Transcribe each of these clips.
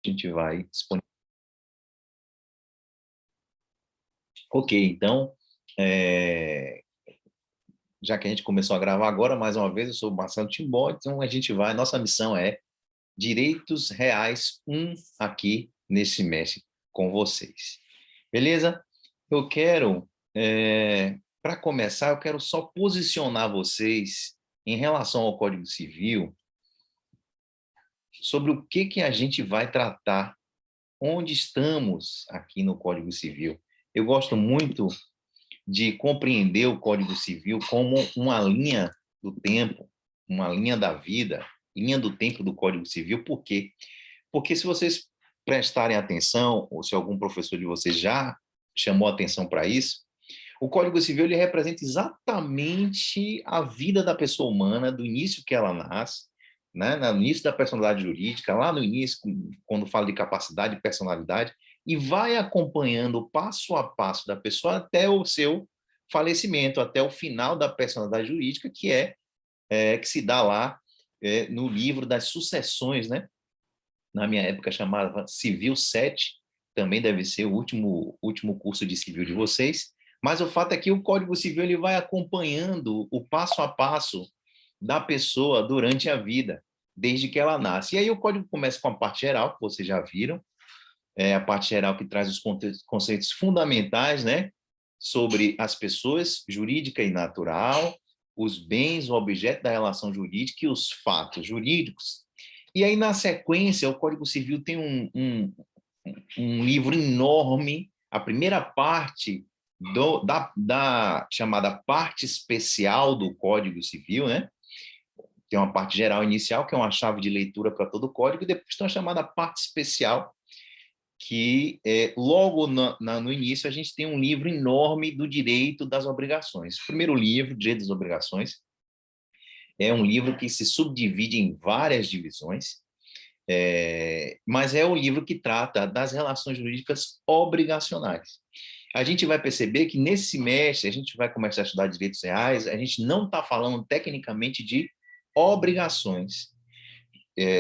gente vai disponibilizar. Ok, então, já que a gente começou a gravar agora, mais uma vez, eu sou o Marcelo Timbó, então a gente vai, nossa missão é Direitos Reais 1 aqui nesse semestre com vocês. Beleza? Eu quero, para começar, eu quero só posicionar vocês em relação ao Código Civil sobre o que a gente vai tratar, onde estamos aqui no Código Civil. Eu gosto muito de compreender o Código Civil como uma linha do tempo, uma linha da vida, linha do tempo do Código Civil. Por quê? Porque se vocês prestarem atenção, ou se algum professor de vocês já chamou atenção para isso, o Código Civil ele representa exatamente a vida da pessoa humana, do início que ela nasce, né, no início da personalidade jurídica, lá no início, quando fala de capacidade e personalidade, e vai acompanhando passo a passo da pessoa até o seu falecimento, até o final da personalidade jurídica, que se dá lá no livro das sucessões, né? Na minha época chamava Civil 7, também deve ser o último curso de civil de vocês, mas o fato é que o Código Civil ele vai acompanhando o passo a passo da pessoa durante a vida, desde que ela nasce. E aí o código começa com a parte geral, que vocês já viram, a parte geral que traz os conceitos fundamentais, né, sobre as pessoas, jurídica e natural, os bens, o objeto da relação jurídica e os fatos jurídicos. E aí, na sequência, o Código Civil tem um livro enorme, a primeira parte da chamada parte especial do Código Civil, né? Tem uma parte geral inicial, que é uma chave de leitura para todo o código, e depois tem uma chamada parte especial, que logo no início a gente tem um livro enorme do direito das obrigações. O primeiro livro, Direito das Obrigações, é um livro que se subdivide em várias divisões, mas é o livro que trata das relações jurídicas obrigacionais. A gente vai perceber que nesse semestre a gente vai começar a estudar direitos reais, a gente não está falando tecnicamente de obrigações.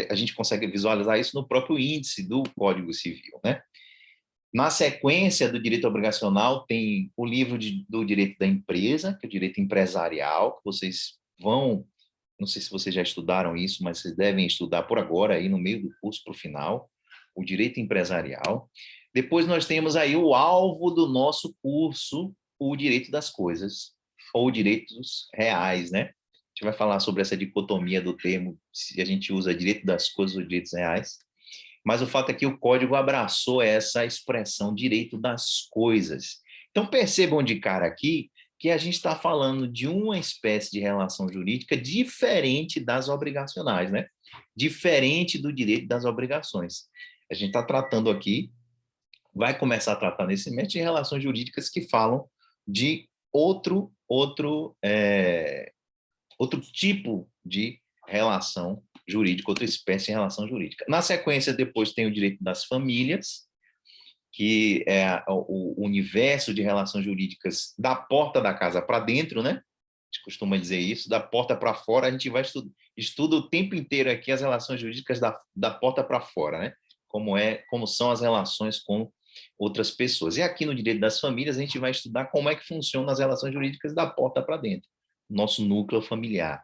A gente consegue visualizar isso no próprio índice do Código Civil, né? Na sequência do direito obrigacional tem o livro do direito da empresa, que é o direito empresarial, que vocês vão, não sei se vocês já estudaram isso, mas vocês devem estudar por agora, aí no meio do curso para o final, o direito empresarial. Depois nós temos aí o alvo do nosso curso, o direito das coisas, ou direitos reais, né? A gente vai falar sobre essa dicotomia do termo, se a gente usa direito das coisas ou direitos reais. Mas o fato é que o código abraçou essa expressão direito das coisas. Então percebam de cara aqui que a gente está falando de uma espécie de relação jurídica diferente das obrigacionais, né? Diferente do direito das obrigações. A gente está tratando aqui, vai começar a tratar nesse semestre de relações jurídicas que falam de outro tipo de relação jurídica, outra espécie de relação jurídica. Na sequência, depois tem o direito das famílias, que é o universo de relações jurídicas da porta da casa para dentro, né? A gente costuma dizer isso, da porta para fora, a gente vai estuda o tempo inteiro aqui as relações jurídicas da porta para fora, né? Como são as relações com outras pessoas. E aqui no direito das famílias, a gente vai estudar como é que funcionam as relações jurídicas da porta para dentro, nosso núcleo familiar.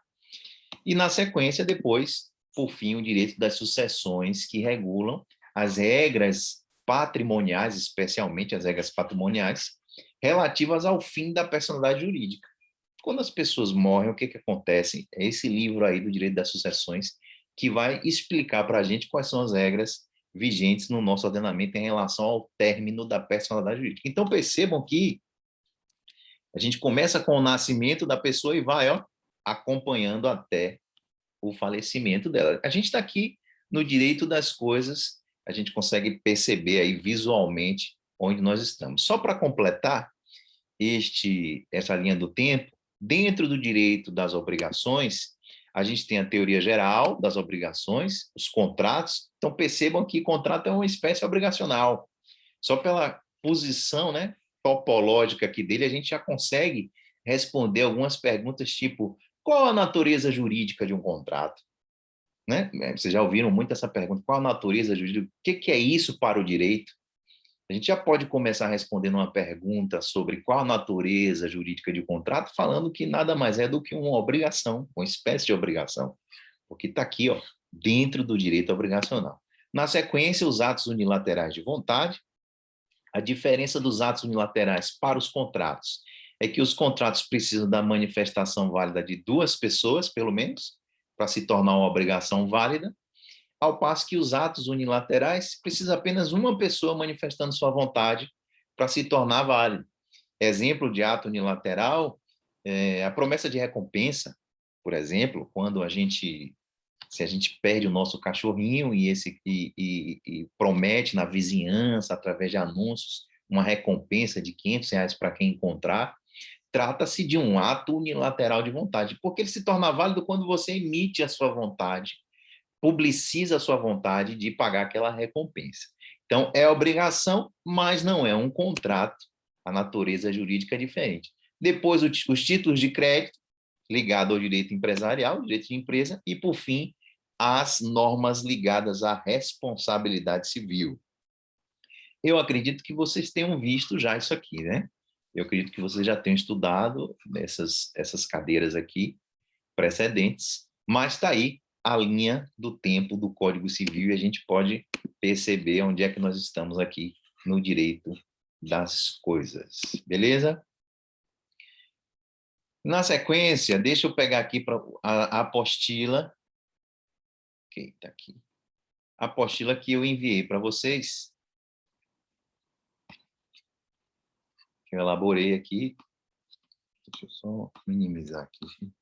E, na sequência, depois, por fim, o direito das sucessões, que regulam as regras patrimoniais, especialmente as regras patrimoniais, relativas ao fim da personalidade jurídica. Quando as pessoas morrem, o que acontece? É esse livro aí do direito das sucessões que vai explicar para a gente quais são as regras vigentes no nosso ordenamento em relação ao término da personalidade jurídica. Então, percebam que a gente começa com o nascimento da pessoa e vai acompanhando até o falecimento dela. A gente está aqui no direito das coisas, a gente consegue perceber aí visualmente onde nós estamos. Só para completar essa linha do tempo, dentro do direito das obrigações, a gente tem a teoria geral das obrigações, os contratos. Então, percebam que contrato é uma espécie obrigacional. Só pela posição, né, topológica aqui dele, a gente já consegue responder algumas perguntas tipo: qual a natureza jurídica de um contrato? né? Vocês já ouviram muito essa pergunta, qual a natureza jurídica? O que é isso para o direito? A gente já pode começar respondendo uma pergunta sobre qual a natureza jurídica de contrato, falando que nada mais é do que uma obrigação, uma espécie de obrigação, porque está aqui, ó, dentro do direito obrigacional. Na sequência, os atos unilaterais de vontade. A diferença dos atos unilaterais para os contratos é que os contratos precisam da manifestação válida de duas pessoas, pelo menos, para se tornar uma obrigação válida, ao passo que os atos unilaterais precisa apenas uma pessoa manifestando sua vontade para se tornar válido. Exemplo de ato unilateral é a promessa de recompensa, por exemplo, quando se a gente perde o nosso cachorrinho e promete na vizinhança, através de anúncios, uma recompensa de R$ 500 para quem encontrar, trata-se de um ato unilateral de vontade, porque ele se torna válido quando você emite a sua vontade, publiciza a sua vontade de pagar aquela recompensa. Então, é obrigação, mas não é um contrato. A natureza jurídica é diferente. Depois, os títulos de crédito, ligado ao direito empresarial, direito de empresa, e, por fim, as normas ligadas à responsabilidade civil. Eu acredito que vocês tenham visto já isso aqui, né? Eu acredito que vocês já tenham estudado essas cadeiras aqui precedentes, mas está aí a linha do tempo do Código Civil e a gente pode perceber onde é que nós estamos aqui no direito das coisas. Beleza? Na sequência, deixa eu pegar aqui a apostila. Ok, está aqui. A apostila que eu enviei para vocês, que eu elaborei aqui. Deixa eu só minimizar aqui.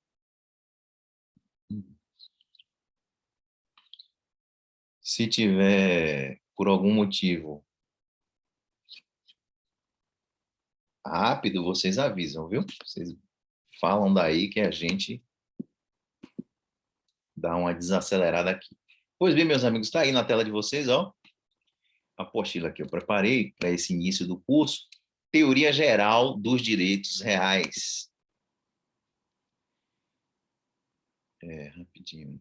Se tiver, por algum motivo, rápido, vocês avisam, viu? Vocês falam daí que a gente dá uma desacelerada aqui. Pois bem, meus amigos, está aí na tela de vocês, ó, a apostila que eu preparei para esse início do curso, Teoria Geral dos Direitos Reais. Rapidinho.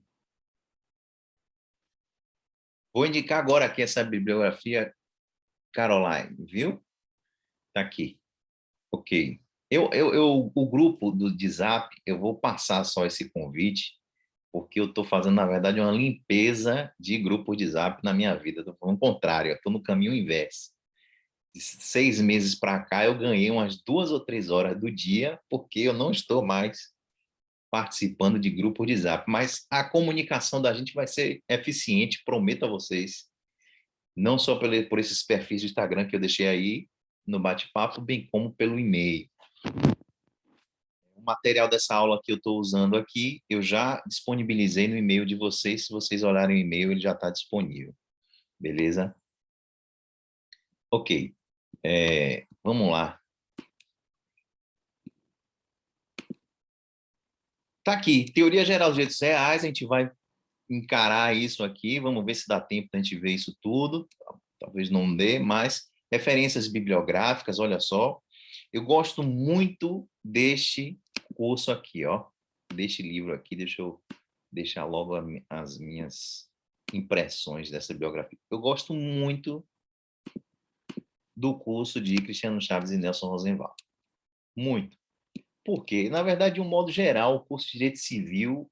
Vou indicar agora aqui essa bibliografia, Caroline, viu? Está aqui. Ok. O grupo do WhatsApp, eu vou passar só esse convite, porque eu estou fazendo, na verdade, uma limpeza de grupo de Zap na minha vida. Estou falando o contrário, estou no caminho inverso. De 6 meses para cá, eu ganhei umas 2 ou 3 horas do dia, porque eu não estou mais participando de grupo de Zap. Mas a comunicação da gente vai ser eficiente, prometo a vocês. Não só por esses perfis do Instagram que eu deixei aí no bate-papo, bem como pelo e-mail. O material dessa aula que eu estou usando aqui, eu já disponibilizei no e-mail de vocês. Se vocês olharem o e-mail, ele já está disponível. Beleza? Ok. Vamos lá. Tá aqui, Teoria Geral dos Direitos Reais, a gente vai encarar isso aqui, vamos ver se dá tempo da gente ver isso tudo. Talvez não dê, mas referências bibliográficas, olha só. Eu gosto muito deste curso aqui, ó. Deste livro aqui, deixa eu deixar logo as minhas impressões dessa biografia. Eu gosto muito do curso de Cristiano Chaves e Nelson Rosenwald. Muito. Porque, na verdade, de um modo geral, o curso de Direito Civil,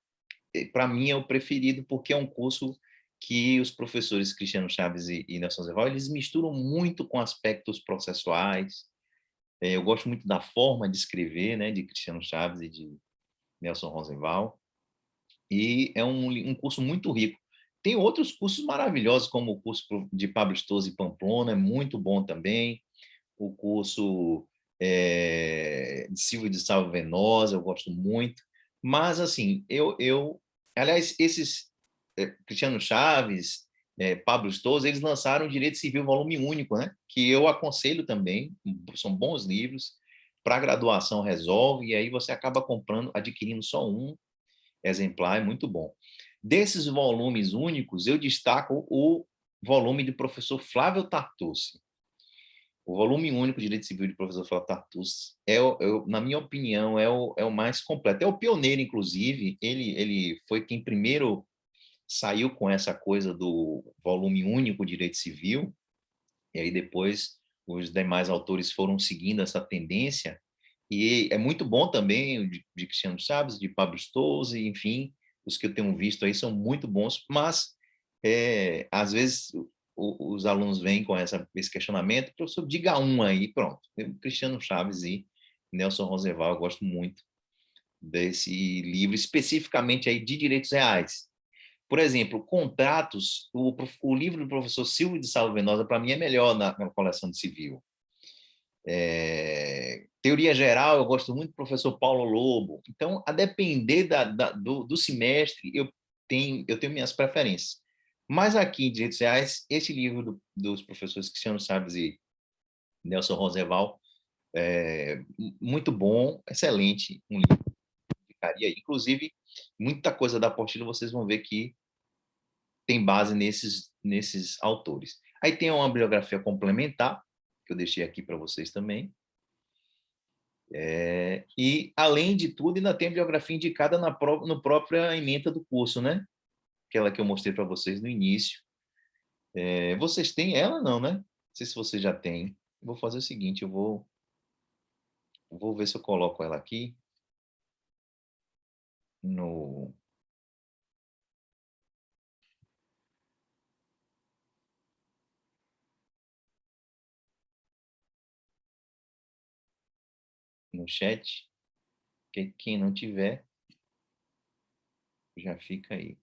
para mim, é o preferido, porque é um curso que os professores Cristiano Chaves e Nelson Rosenwald, eles misturam muito com aspectos processuais. Eu gosto muito da forma de escrever, né, de Cristiano Chaves e de Nelson Rosenwald. E é um curso muito rico. Tem outros cursos maravilhosos, como o curso de Pablo Stoso e Pamplona, é muito bom também. O curso de Silvio de Salvo Venosa, eu gosto muito. Mas, assim, aliás, esses Cristiano Chaves, Pablo Stoso, eles lançaram o Direito Civil Volume Único, né? Que eu aconselho também, são bons livros, para graduação resolve, e aí você acaba comprando, adquirindo só um exemplar, é muito bom. Desses volumes únicos, eu destaco o volume do professor Flávio Tartucci. O volume único de Direito Civil do professor Flávio Tartucci, na minha opinião, é o mais completo. É o pioneiro, inclusive, ele foi quem primeiro saiu com essa coisa do volume único Direito Civil, e aí depois os demais autores foram seguindo essa tendência, e é muito bom também o de Cristiano Chaves, de Pablo Stouze, enfim, os que eu tenho visto aí são muito bons, mas às vezes os alunos vêm com esse questionamento, professor, diga um aí, pronto. Cristiano Chaves e Nelson Roosevelt, eu gosto muito desse livro, especificamente aí de direitos reais. Por exemplo, contratos, o livro do professor Silvio de Salvo Venosa, para mim, é melhor na coleção de civil. Teoria geral, eu gosto muito do professor Paulo Lobo. Então, a depender do semestre, eu tenho minhas preferências. Mas aqui, em Direitos Reais, esse livro dos professores Cristiano Chaves e Nelson Roosevelt, muito bom, excelente, um livro que ficaria. Inclusive, muita coisa da apostila vocês vão ver que tem base nesses autores. Aí tem uma bibliografia complementar, que eu deixei aqui para vocês também. E, além de tudo, ainda tem a bibliografia indicada no própria ementa do curso, né? Aquela que eu mostrei para vocês no início. Vocês têm ela, não, né? Não sei se vocês já têm. Vou fazer o seguinte, eu vou ver se eu coloco ela aqui no chat. Quem não tiver, já fica aí.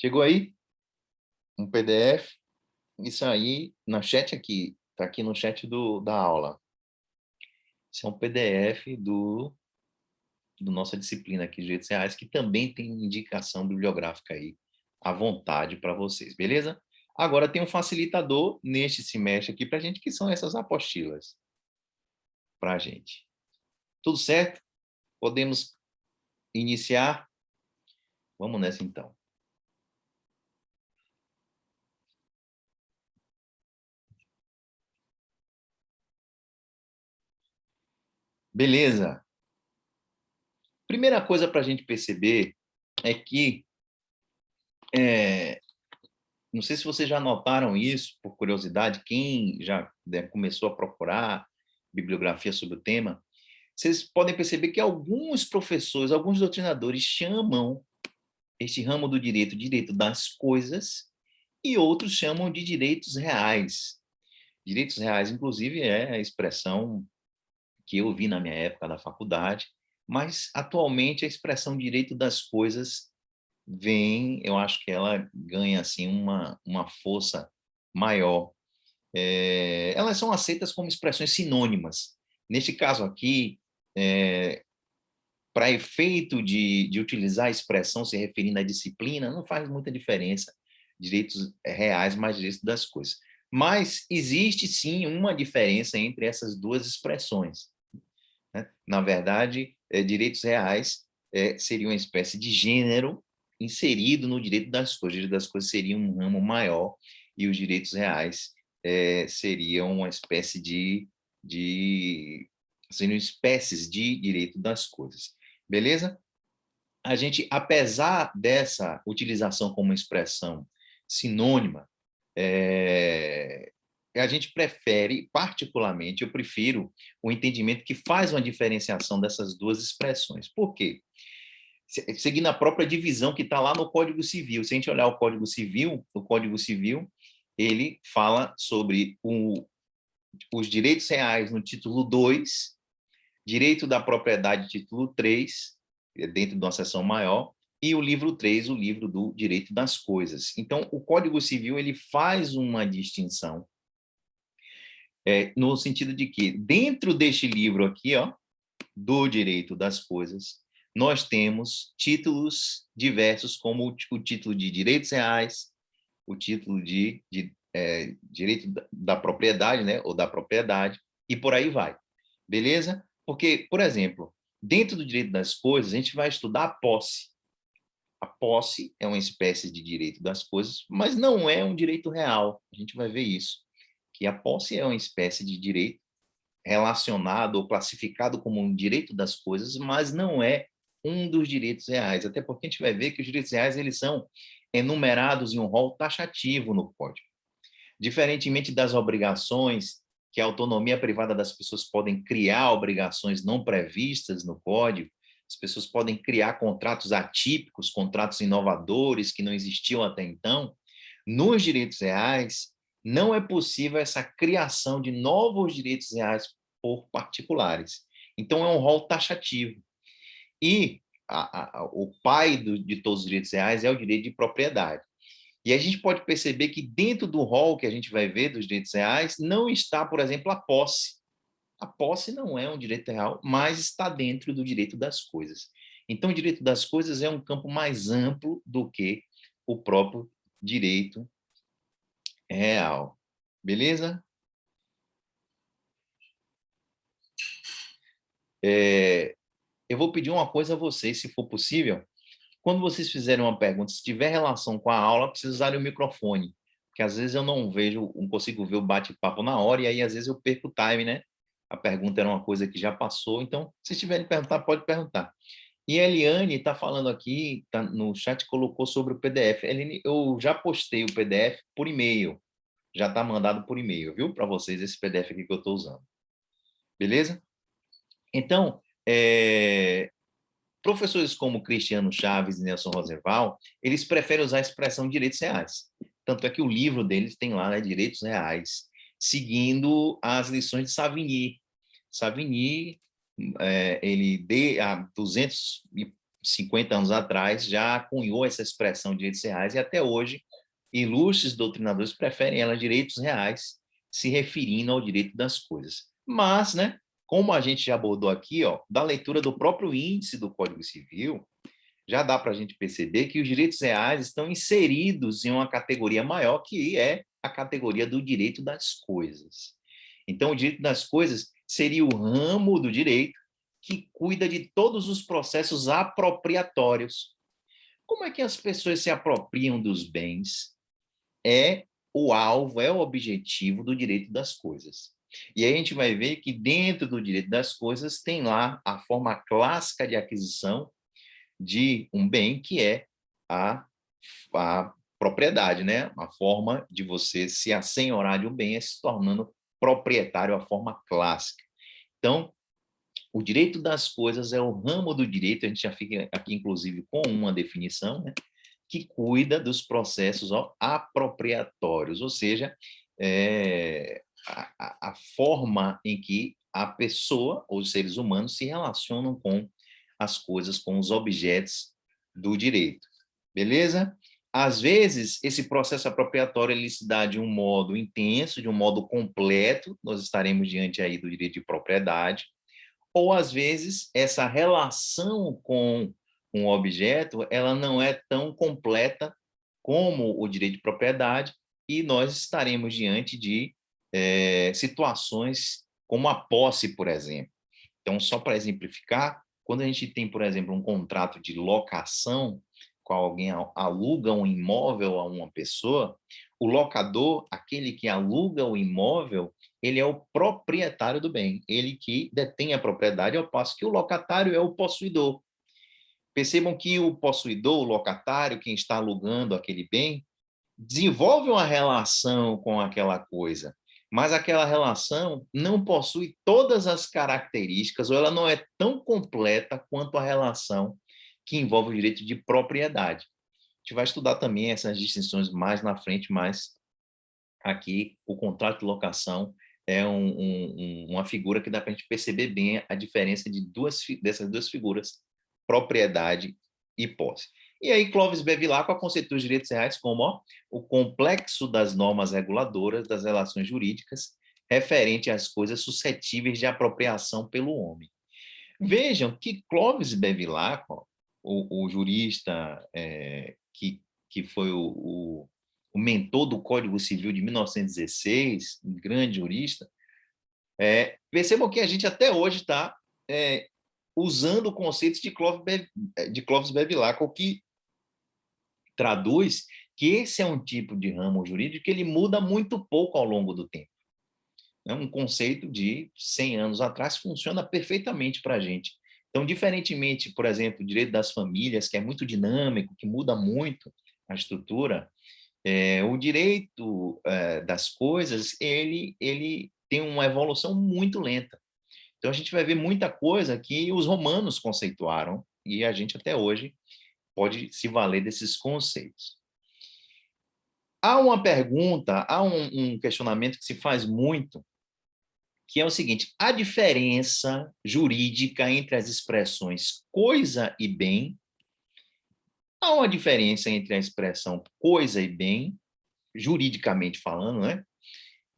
Chegou aí? Um PDF? Isso aí, no chat aqui. Está aqui no chat da aula. Isso é um PDF do nossa disciplina aqui de Direitos Reais, que também tem indicação bibliográfica aí à vontade para vocês, beleza? Agora tem um facilitador neste semestre aqui para a gente, que são essas apostilas para a gente. Tudo certo? Podemos iniciar? Vamos nessa então. Beleza. Primeira coisa para a gente perceber é que, não sei se vocês já notaram isso, por curiosidade, quem já começou a procurar bibliografia sobre o tema, vocês podem perceber que alguns professores, alguns doutrinadores chamam este ramo do direito das coisas, e outros chamam de direitos reais. Direitos reais, inclusive, é a expressão que eu vi na minha época da faculdade, mas atualmente a expressão direito das coisas eu acho que ela ganha assim uma força maior. Elas são aceitas como expressões sinônimas. Neste caso aqui, para efeito de utilizar a expressão se referindo à disciplina, não faz muita diferença, direitos reais mais direitos das coisas. Mas existe, sim, uma diferença entre essas duas expressões, né? Na verdade, direitos reais seria uma espécie de gênero inserido no direito das coisas. O direito das coisas seria um ramo maior, e os direitos reais seriam uma espécie seriam espécies de direito das coisas. Beleza? A gente, apesar dessa utilização como expressão sinônima, a gente prefere, particularmente, eu prefiro o entendimento que faz uma diferenciação dessas duas expressões. Por quê? Seguindo a própria divisão que está lá no Código Civil. Se a gente olhar o Código Civil, ele fala sobre os direitos reais no título 2, direito da propriedade, título 3, dentro de uma seção maior, e o livro 3, o livro do direito das coisas. Então, o Código Civil ele faz uma distinção, no sentido de que, dentro deste livro aqui, do direito das coisas, nós temos títulos diversos, como o título de direitos reais, o título de direito da propriedade, né, ou da propriedade, e por aí vai. Beleza? Porque, por exemplo, dentro do direito das coisas, a gente vai estudar a posse. A posse é uma espécie de direito das coisas, mas não é um direito real. A gente vai ver isso, que a posse é uma espécie de direito relacionado ou classificado como um direito das coisas, mas não é um dos direitos reais, até porque a gente vai ver que os direitos reais eles são enumerados em um rol taxativo no Código. Diferentemente das obrigações, que a autonomia privada das pessoas podem criar obrigações não previstas no Código, as pessoas podem criar contratos atípicos, contratos inovadores que não existiam até então. Nos direitos reais, não é possível essa criação de novos direitos reais por particulares. Então, é um rol taxativo. E o pai de todos os direitos reais é o direito de propriedade. E a gente pode perceber que dentro do rol que a gente vai ver dos direitos reais, não está, por exemplo, a posse. A posse não é um direito real, mas está dentro do direito das coisas. Então, o direito das coisas é um campo mais amplo do que o próprio direito real. Beleza? Eu vou pedir uma coisa a vocês, se for possível. Quando vocês fizerem uma pergunta, se tiver relação com a aula, precisa usar o microfone, porque às vezes eu não vejo, não consigo ver o bate-papo na hora, e aí às vezes eu perco o time, né? A pergunta era uma coisa que já passou, então, se tiverem que perguntar, pode perguntar. E a Eliane está falando aqui, tá no chat, colocou sobre o PDF. Eliane, eu já postei o PDF por e-mail, já está mandado por e-mail, viu? Para vocês, esse PDF aqui que eu estou usando. Beleza? Então, professores como Cristiano Chaves e Nelson Rosenval, eles preferem usar a expressão direitos reais. Tanto é que o livro deles tem lá, né, Direitos Reais, seguindo as lições de Savigny. Savigny, ele há 250 anos atrás já cunhou essa expressão direitos reais e até hoje ilustres doutrinadores preferem ela direitos reais, se referindo ao direito das coisas. Mas, né, como a gente já abordou aqui, ó, da leitura do próprio índice do Código Civil, já dá para a gente perceber que os direitos reais estão inseridos em uma categoria maior, que é a categoria do direito das coisas. Então, o direito das coisas seria o ramo do direito que cuida de todos os processos apropriatórios. Como é que as pessoas se apropriam dos bens? É o alvo, é o objetivo do direito das coisas. E aí a gente vai ver que dentro do direito das coisas tem lá a forma clássica de aquisição de um bem, que é a propriedade, né? A forma de você se assenhorar de um bem é se tornando proprietário, a forma clássica. Então, o direito das coisas é o ramo do direito, a gente já fica aqui, inclusive, com uma definição, né? Que cuida dos processos apropriatórios, ou seja, a forma em que a pessoa, ou os seres humanos, se relacionam com as coisas, com os objetos do direito. Beleza? Às vezes, esse processo apropriatório ele se dá de um modo intenso, de um modo completo, nós estaremos diante aí do direito de propriedade, ou às vezes essa relação com um objeto, ela não é tão completa como o direito de propriedade, e nós estaremos diante de situações como a posse, por exemplo. Então, só para exemplificar, quando a gente tem, por exemplo, um contrato de locação, com alguém aluga um imóvel a uma pessoa, o locador, aquele que aluga o imóvel, ele é o proprietário do bem, ele que detém a propriedade, ao passo que o locatário é o possuidor. Percebam que o possuidor, o locatário, quem está alugando aquele bem, desenvolve uma relação com aquela coisa, mas aquela relação não possui todas as características, ou ela não é tão completa quanto a relação que envolve o direito de propriedade. A gente vai estudar também essas distinções mais na frente, mas aqui o contrato de locação é uma figura que dá para a gente perceber bem a diferença dessas duas figuras, propriedade e posse. E aí Clovis Bevilacqua conceitua os direitos reais como o complexo das normas reguladoras das relações jurídicas referente às coisas suscetíveis de apropriação pelo homem. Vejam que Clovis Bevilacqua, o jurista que foi o mentor do Código Civil de 1916, um grande jurista, percebam que a gente até hoje está usando conceitos de Clovis Bevilacqua, o que traduz que esse é um tipo de ramo jurídico que ele muda muito pouco ao longo do tempo. É um conceito de 100 anos atrás, funciona perfeitamente para a gente. Então, diferentemente, por exemplo, o direito das famílias, que é muito dinâmico, que muda muito a estrutura, o direito das coisas, ele tem uma evolução muito lenta. Então, a gente vai ver muita coisa que os romanos conceituaram, e a gente até hoje pode se valer desses conceitos. Há uma pergunta, há um questionamento que se faz muito, que é o seguinte: a diferença jurídica entre as expressões coisa e bem, há uma diferença entre a expressão coisa e bem, juridicamente falando, né?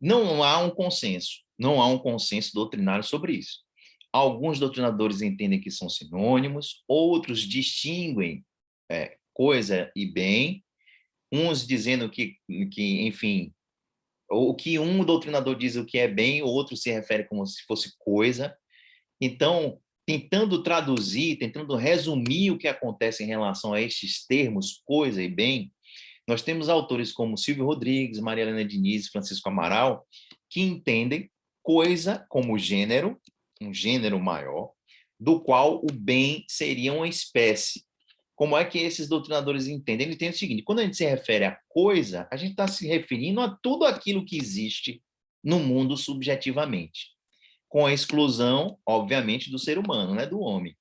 Não há um consenso, não há um consenso doutrinário sobre isso. Alguns doutrinadores entendem que são sinônimos, outros distinguem coisa e bem, uns dizendo que, enfim, o que um doutrinador diz o que é bem, o outro se refere como se fosse coisa. Então, tentando traduzir, tentando resumir o que acontece em relação a estes termos, coisa e bem, nós temos autores como Silvio Rodrigues, Maria Helena Diniz, Francisco Amaral, que entendem coisa como gênero, um gênero maior, do qual o bem seria uma espécie. Como é que esses doutrinadores entendem? Eles entendem o seguinte: quando a gente se refere a coisa, a gente está se referindo a tudo aquilo que existe no mundo subjetivamente, com a exclusão, obviamente, do ser humano, né, do homem.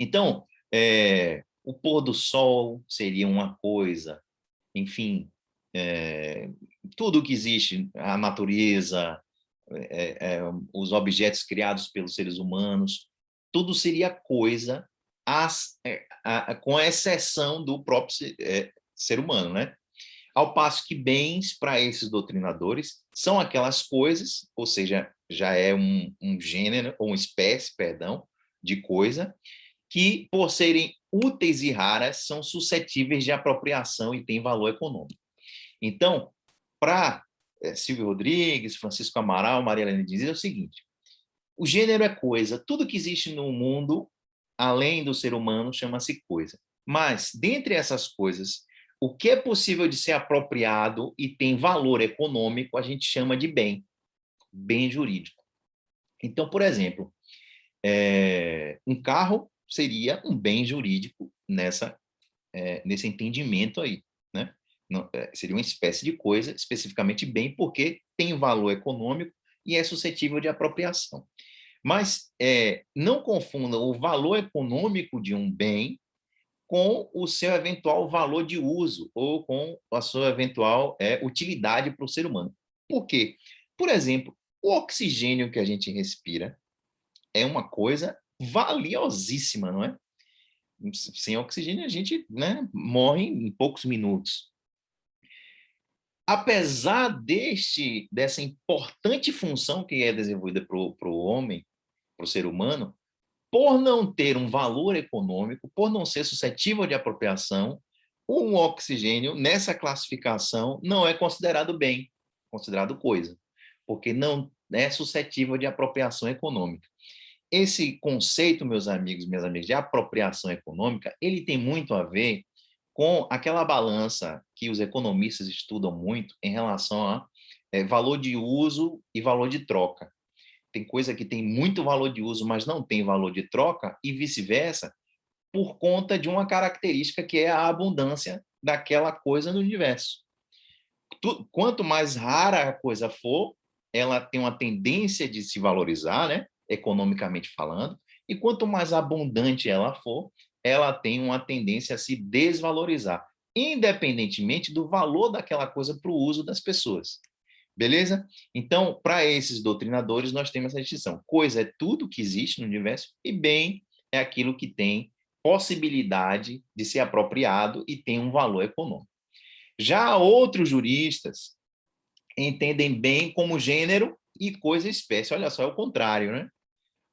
Então, o pôr do sol seria uma coisa, enfim, tudo que existe, a natureza, os objetos criados pelos seres humanos, tudo seria coisa, com exceção do próprio ser humano, né? Ao passo que bens, para esses doutrinadores, são aquelas coisas, ou seja, já é um gênero, ou uma espécie, perdão, de coisa, que, por serem úteis e raras, são suscetíveis de apropriação e têm valor econômico. Então, para Silvio Rodrigues, Francisco Amaral, Maria Helena Diniz, é o seguinte: o gênero é coisa, tudo que existe no mundo, além do ser humano, chama-se coisa. Mas, dentre essas coisas, o que é possível de ser apropriado e tem valor econômico, a gente chama de bem, bem jurídico. Então, por exemplo, um carro seria um bem jurídico nesse entendimento aí, né? Não, seria uma espécie de coisa, especificamente bem, porque tem valor econômico e é suscetível de apropriação. Mas não confunda o valor econômico de um bem com o seu eventual valor de uso ou com a sua eventual utilidade para o ser humano. Por quê? Por exemplo, o oxigênio que a gente respira é uma coisa valiosíssima, não é? Sem oxigênio a gente, né, morre em poucos minutos. Apesar dessa importante função que é desenvolvida para o homem, para o ser humano, por não ter um valor econômico, por não ser suscetível de apropriação, um oxigênio, nessa classificação, não é considerado bem, considerado coisa, porque não é suscetível de apropriação econômica. Esse conceito, meus amigos, minhas amigas, de apropriação econômica, ele tem muito a ver com aquela balança que os economistas estudam muito em relação a valor de uso e valor de troca. Tem coisa que tem muito valor de uso, mas não tem valor de troca, e vice-versa, por conta de uma característica que é a abundância daquela coisa no universo. Quanto mais rara a coisa for, ela tem uma tendência de se valorizar, né, economicamente falando, e quanto mais abundante ela for, ela tem uma tendência a se desvalorizar, independentemente do valor daquela coisa para o uso das pessoas. Beleza? Então, para esses doutrinadores, nós temos essa distinção. Coisa é tudo que existe no universo e bem é aquilo que tem possibilidade de ser apropriado e tem um valor econômico. Já outros juristas entendem bem como gênero e coisa espécie. Olha só, é o contrário, né?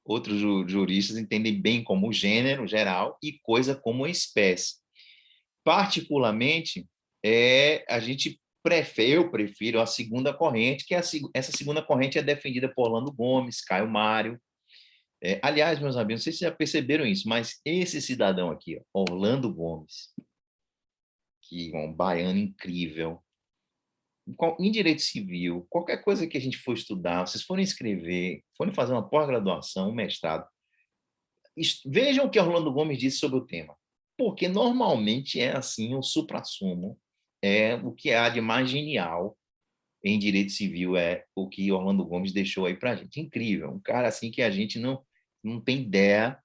Outros juristas entendem bem como gênero geral e coisa como espécie. Particularmente, eu prefiro a segunda corrente, que essa segunda corrente é defendida por Orlando Gomes, Caio Mário. Aliás, meus amigos, não sei se vocês já perceberam isso, mas esse cidadão aqui, Orlando Gomes, que é um baiano incrível, em direito civil, qualquer coisa que a gente for estudar, vocês forem escrever, forem fazer uma pós-graduação, um mestrado, vejam o que Orlando Gomes disse sobre o tema, porque normalmente é assim o suprassumo, é o que há de mais genial em direito civil, é o que Orlando Gomes deixou aí para a gente. Incrível, um cara assim que a gente não tem ideia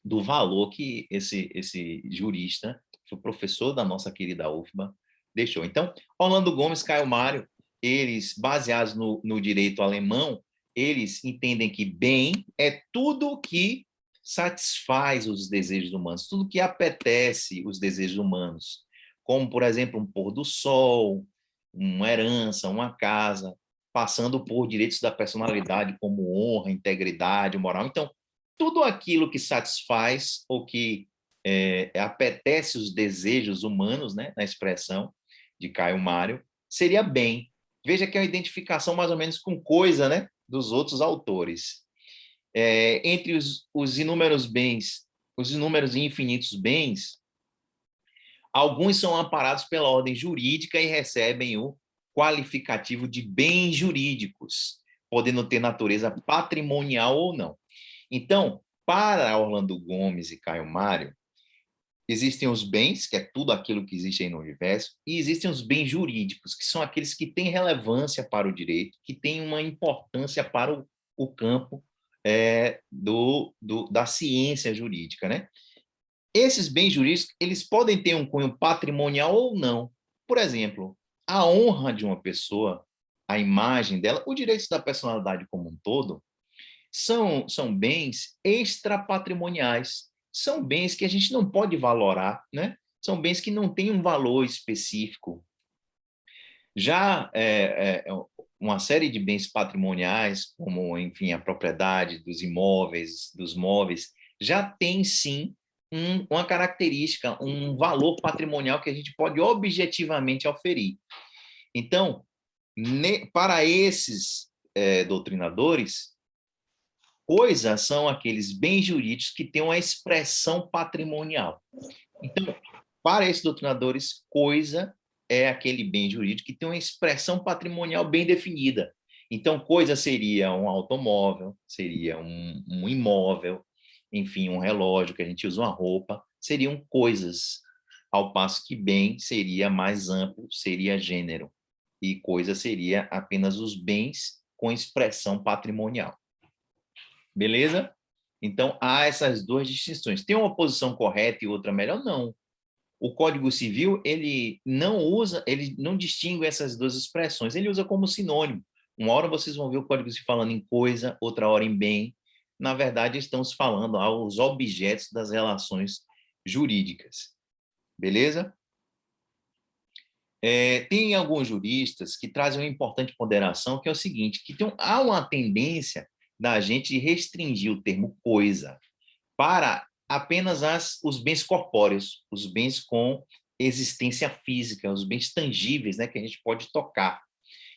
do valor que esse jurista, que foi professor da nossa querida UFBA, deixou. Então, Orlando Gomes, Caio Mário, eles, baseados no direito alemão, eles entendem que bem é tudo que satisfaz os desejos humanos, tudo que apetece os desejos humanos, como, por exemplo, um pôr do sol, uma herança, uma casa, passando por direitos da personalidade, como honra, integridade, moral. Então, tudo aquilo que satisfaz ou que apetece os desejos humanos, né, na expressão de Caio Mário, seria bem. Veja que é uma identificação mais ou menos com coisa, né, dos outros autores. Entre os inúmeros bens, os inúmeros e infinitos bens, alguns são amparados pela ordem jurídica e recebem o qualificativo de bens jurídicos, podendo ter natureza patrimonial ou não. Então, para Orlando Gomes e Caio Mário, existem os bens, que é tudo aquilo que existe aí no universo, e existem os bens jurídicos, que são aqueles que têm relevância para o direito, que têm uma importância para o campo da ciência jurídica, né? Esses bens jurídicos, eles podem ter um cunho patrimonial ou não. Por exemplo, a honra de uma pessoa, a imagem dela, os direitos da personalidade como um todo, são bens extrapatrimoniais, são bens que a gente não pode valorar, né? São bens que não têm um valor específico. Já uma série de bens patrimoniais, como, enfim, a propriedade dos imóveis, dos móveis, já tem, sim, uma característica, um valor patrimonial que a gente pode objetivamente oferir. Então, para esses doutrinadores, coisas são aqueles bens jurídicos que têm uma expressão patrimonial. Então, para esses doutrinadores, coisa é aquele bem jurídico que tem uma expressão patrimonial bem definida. Então, coisa seria um automóvel, seria um imóvel, enfim, um relógio que a gente usa, uma roupa, seriam coisas, ao passo que bem seria mais amplo, seria gênero, e coisa seria apenas os bens com expressão patrimonial. Beleza? Então, há essas duas distinções. Tem uma posição correta e outra melhor? Não. O Código Civil, ele não distingue essas duas expressões, ele usa como sinônimo. Uma hora vocês vão ver o Código Civil falando em coisa, outra hora em bem. Na verdade, estamos falando aos objetos das relações jurídicas. Beleza? Tem alguns juristas que trazem uma importante ponderação, que é o seguinte, que há uma tendência da gente restringir o termo coisa para apenas os bens corpóreos, os bens com existência física, os bens tangíveis, né, que a gente pode tocar.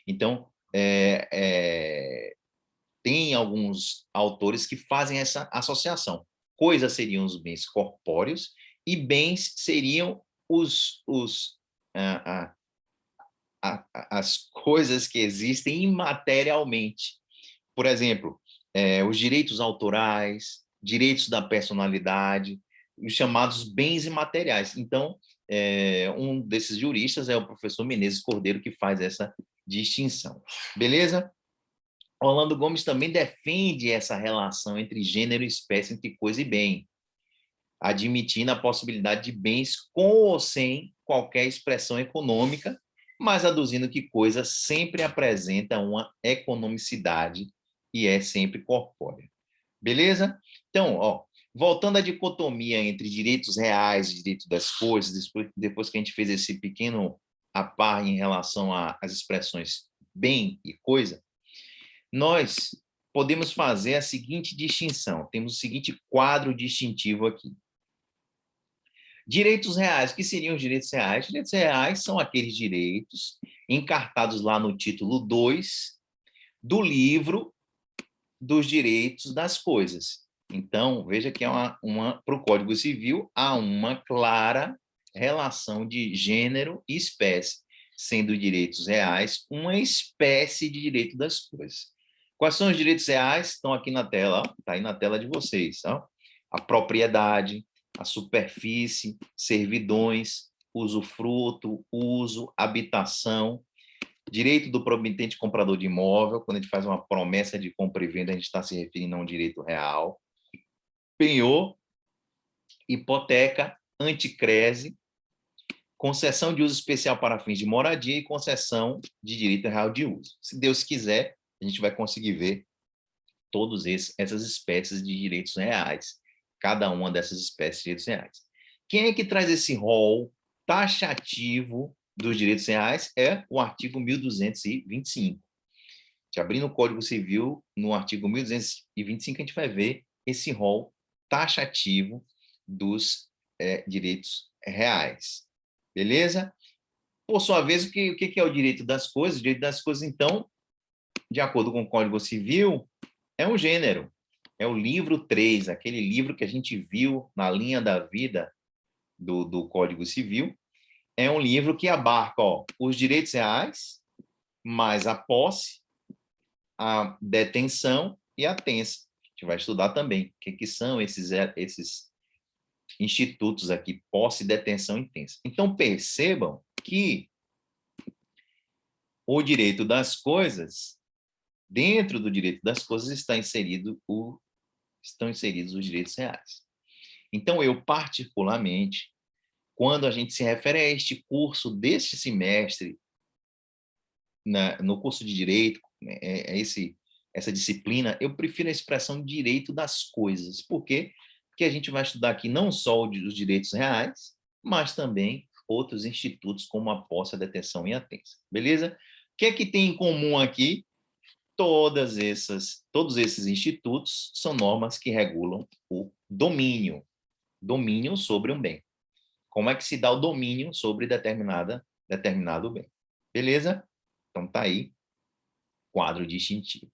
Então, tem alguns autores que fazem essa associação. Coisas seriam os bens corpóreos e bens seriam as coisas que existem imaterialmente. Por exemplo, os direitos autorais, direitos da personalidade, os chamados bens imateriais. Então, um desses juristas é o professor Menezes Cordeiro, que faz essa distinção. Beleza? Orlando Gomes também defende essa relação entre gênero e espécie, entre coisa e bem, admitindo a possibilidade de bens com ou sem qualquer expressão econômica, mas aduzindo que coisa sempre apresenta uma economicidade e é sempre corpórea. Beleza? Então, voltando à dicotomia entre direitos reais e direito das coisas, depois que a gente fez esse pequeno a par em relação às expressões bem e coisa, nós podemos fazer a seguinte distinção. Temos o seguinte quadro distintivo aqui. Direitos reais. O que seriam os direitos reais? Direitos reais são aqueles direitos encartados lá no título 2 do livro dos direitos das coisas. Então, veja que para o Código Civil há uma clara relação de gênero e espécie. sendo direitos reais uma espécie de direito das coisas. Quais são os direitos reais? Estão aqui na tela, está aí na tela de vocês. Ó. A propriedade, a superfície, servidões, usufruto, uso, habitação, direito do promitente comprador de imóvel, quando a gente faz uma promessa de compra e venda, a gente está se referindo a um direito real, penhor, hipoteca, anticrese, concessão de uso especial para fins de moradia e concessão de direito real de uso. Se Deus quiser, a gente vai conseguir ver todas essas espécies de direitos reais, cada uma dessas espécies de direitos reais. Quem é que traz esse rol taxativo dos direitos reais? É o artigo 1225. Abrindo o Código Civil, no artigo 1225, a gente vai ver esse rol taxativo dos direitos reais. Beleza? Por sua vez, o que é o direito das coisas? O direito das coisas, então, de acordo com o Código Civil, é um gênero. É o livro 3, aquele livro que a gente viu na linha da vida do Código Civil. É um livro que abarca os direitos reais, mais a posse, a detenção e a tença. A gente vai estudar também o que são esses institutos aqui, posse, detenção e tença. Então, percebam que o direito das coisas, dentro do direito das coisas, estão inseridos os direitos reais. Então, eu, particularmente, quando a gente se refere a este curso deste semestre, no curso de Direito, essa disciplina, eu prefiro a expressão direito das coisas. Por quê? Porque a gente vai estudar aqui não só os direitos reais, mas também outros institutos, como a posse, a detenção e a tença. Beleza? O que é que tem em comum aqui? Todos esses institutos são normas que regulam o domínio sobre um bem. Como é que se dá o domínio sobre determinado bem? Beleza? Então, tá aí, quadro distintivo.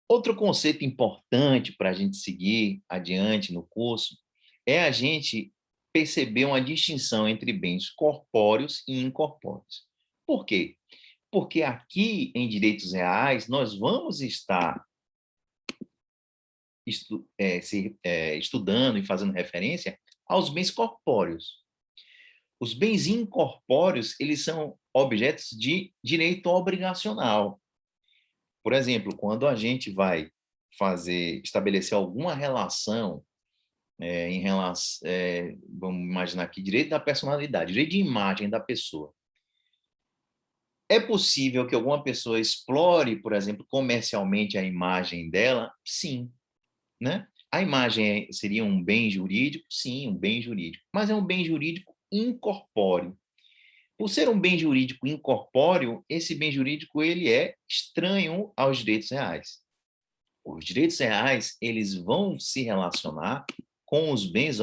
Outro conceito importante para a gente seguir adiante no curso é a gente perceber uma distinção entre bens corpóreos e incorpóreos. Por quê? Porque aqui, em direitos reais, nós vamos estar estudando e fazendo referência aos bens corpóreos. Os bens incorpóreos, eles são objetos de direito obrigacional. Por exemplo, quando a gente vai estabelecer alguma relação, vamos imaginar aqui, direito da personalidade, direito de imagem da pessoa. É possível que alguma pessoa explore, por exemplo, comercialmente a imagem dela? Sim, né? A imagem seria um bem jurídico? Sim, um bem jurídico. Mas é um bem jurídico incorpóreo. Por ser um bem jurídico incorpóreo, esse bem jurídico ele é estranho aos direitos reais. Os direitos reais, eles vão se relacionar com os bens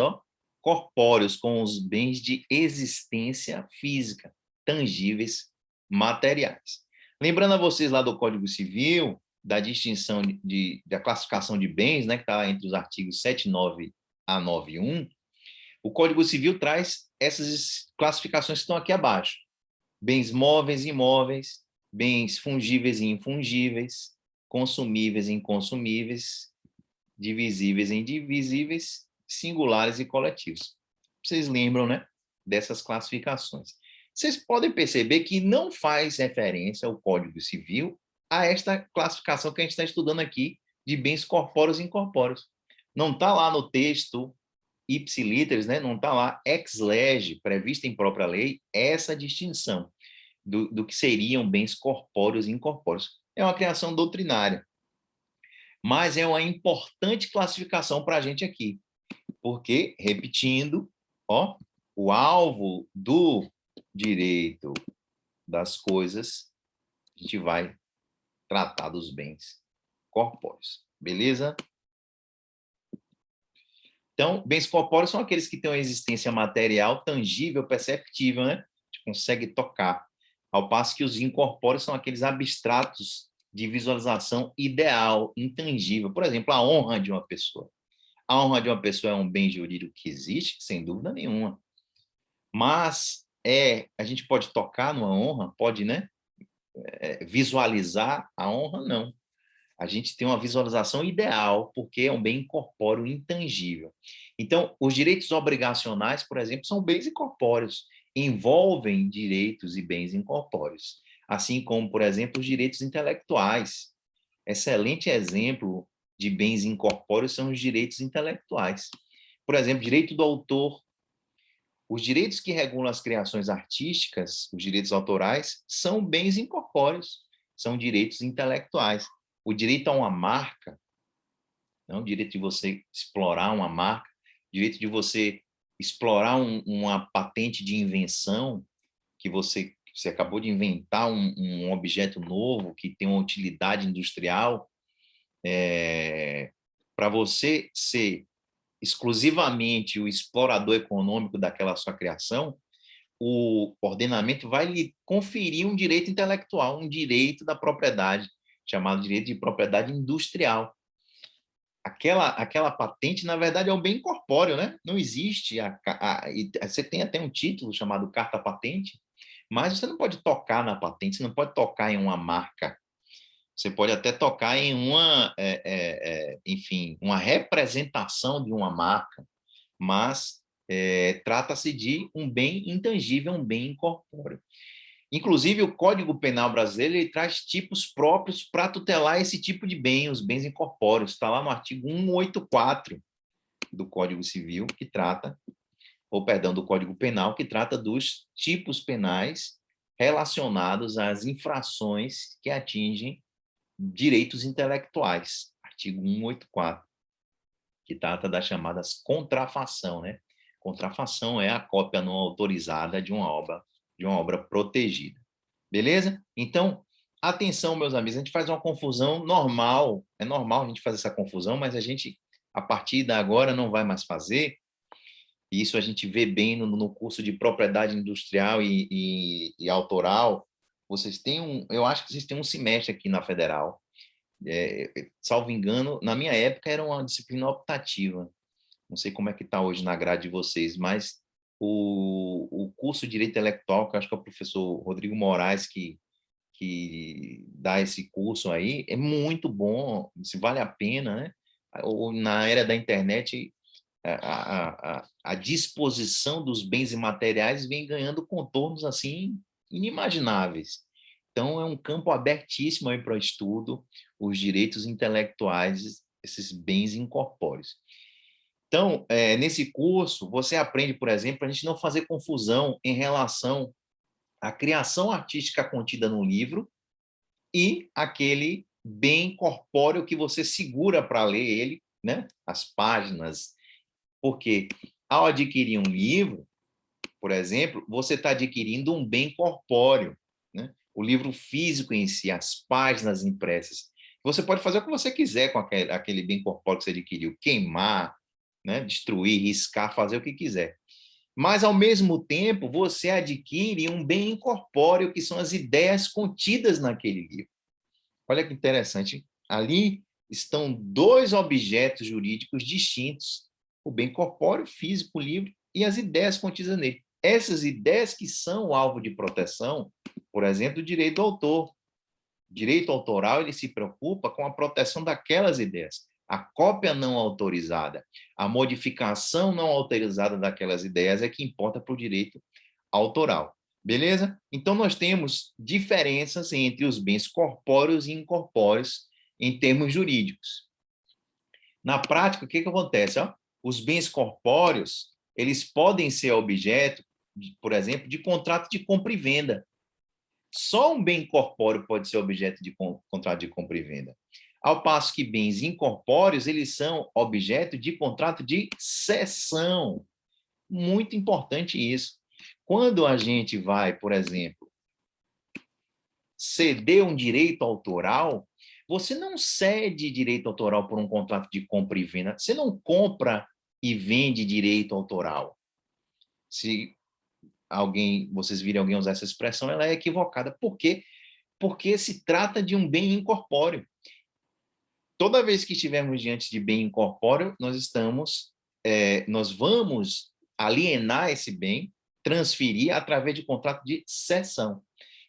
corpóreos, com os bens de existência física, tangíveis, materiais. Lembrando a vocês lá do Código Civil, da distinção da classificação de bens, né, que está entre os artigos 79 a 91, o Código Civil traz essas classificações que estão aqui abaixo. Bens móveis e imóveis, bens fungíveis e infungíveis, consumíveis e inconsumíveis, divisíveis e indivisíveis, singulares e coletivos. Vocês lembram, né, dessas classificações. Vocês podem perceber que não faz referência ao Código Civil a esta classificação que a gente está estudando aqui de bens corpóreos e incorpóreos. Não está lá no texto ipsiliteris, né? Não está lá ex lege, prevista em própria lei, essa distinção do que seriam bens corpóreos e incorpóreos. É uma criação doutrinária, mas é uma importante classificação para a gente aqui, porque, repetindo, o alvo do direito das coisas, a gente vai tratar dos bens corpóreos, beleza? Então, bens corpóreos são aqueles que têm uma existência material, tangível, perceptível, né? A gente consegue tocar. Ao passo que os incorpóreos são aqueles abstratos de visualização ideal, intangível. Por exemplo, a honra de uma pessoa. A honra de uma pessoa é um bem jurídico que existe, sem dúvida nenhuma. Mas a gente pode tocar numa honra? Pode, né? Visualizar a honra? Não. A gente tem uma visualização ideal, porque é um bem incorpóreo intangível. Então, os direitos obrigacionais, por exemplo, são bens incorpóreos, envolvem direitos e bens incorpóreos, assim como, por exemplo, os direitos intelectuais. Excelente exemplo de bens incorpóreos são os direitos intelectuais. Por exemplo, direito do autor. Os direitos que regulam as criações artísticas, os direitos autorais, são bens incorpóreos, são direitos intelectuais. O direito a uma marca, não, o direito de você explorar uma marca, o direito de você explorar uma patente de invenção, que você acabou de inventar um objeto novo que tem uma utilidade industrial, para você ser exclusivamente o explorador econômico daquela sua criação, o ordenamento vai lhe conferir um direito intelectual, um direito da propriedade, chamado direito de propriedade industrial. Aquela patente, na verdade, é um bem incorpóreo, né? Não existe. Você tem até um título chamado carta patente, mas você não pode tocar na patente, você não pode tocar em uma marca. Você pode até tocar em enfim, uma representação de uma marca, mas trata-se de um bem intangível, um bem incorpóreo. Inclusive, o Código Penal brasileiro ele traz tipos próprios para tutelar esse tipo de bem, os bens incorpóreos. Está lá no artigo 184 do Código Civil, que trata, ou perdão, do Código Penal, que trata dos tipos penais relacionados às infrações que atingem direitos intelectuais. Artigo 184, que trata das chamadas contrafação, né? Contrafação é a cópia não autorizada de uma obra protegida. Beleza? Então, atenção, meus amigos, a gente faz uma confusão normal, é normal a gente fazer essa confusão, mas a gente, a partir de agora, não vai mais fazer. Isso a gente vê bem no curso de propriedade industrial e autoral. Vocês têm eu acho que vocês têm um semestre aqui na Federal. Salvo engano, na minha época era uma disciplina optativa. Não sei como é que está hoje na grade de vocês, mas o curso de Direito Intelectual, que eu acho que é o professor Rodrigo Moraes que dá esse curso aí, é muito bom, se vale a pena, né? Ou na era da internet, a disposição dos bens imateriais vem ganhando contornos assim inimagináveis. Então, é um campo abertíssimo aí para o estudo, os direitos intelectuais, esses bens incorpóreos. Então, nesse curso, você aprende, por exemplo, a gente não fazer confusão em relação à criação artística contida no livro e aquele bem corpóreo que você segura para ler ele, né? As páginas. Porque ao adquirir um livro, por exemplo, você está adquirindo um bem corpóreo, né? O livro físico em si, as páginas impressas. Você pode fazer o que você quiser com aquele bem corpóreo que você adquiriu, queimar, né? Destruir, riscar, fazer o que quiser. Mas, ao mesmo tempo, você adquire um bem incorpóreo, que são as ideias contidas naquele livro. Olha que interessante. Ali estão dois objetos jurídicos distintos: o bem corpóreo, físico, livre, e as ideias contidas nele. Essas ideias que são alvo de proteção, por exemplo, do direito do autor. O direito autoral ele se preocupa com a proteção daquelas ideias. A cópia não autorizada, a modificação não autorizada daquelas ideias é que importa para o direito autoral. Beleza? Então, nós temos diferenças entre os bens corpóreos e incorpóreos em termos jurídicos. Na prática, o que acontece? Os bens corpóreos, eles podem ser objeto, por exemplo, de contrato de compra e venda. Só um bem corpóreo pode ser objeto de contrato de compra e venda. Ao passo que bens incorpóreos, eles são objeto de contrato de cessão. Muito importante isso. Quando a gente vai, por exemplo, ceder um direito autoral, você não cede direito autoral por um contrato de compra e venda. Você não compra e vende direito autoral. Se vocês virem alguém usar essa expressão, ela é equivocada. Por quê? Porque se trata de um bem incorpóreo. Toda vez que estivermos diante de bem incorpóreo, nós vamos alienar esse bem, transferir através de contrato de cessão.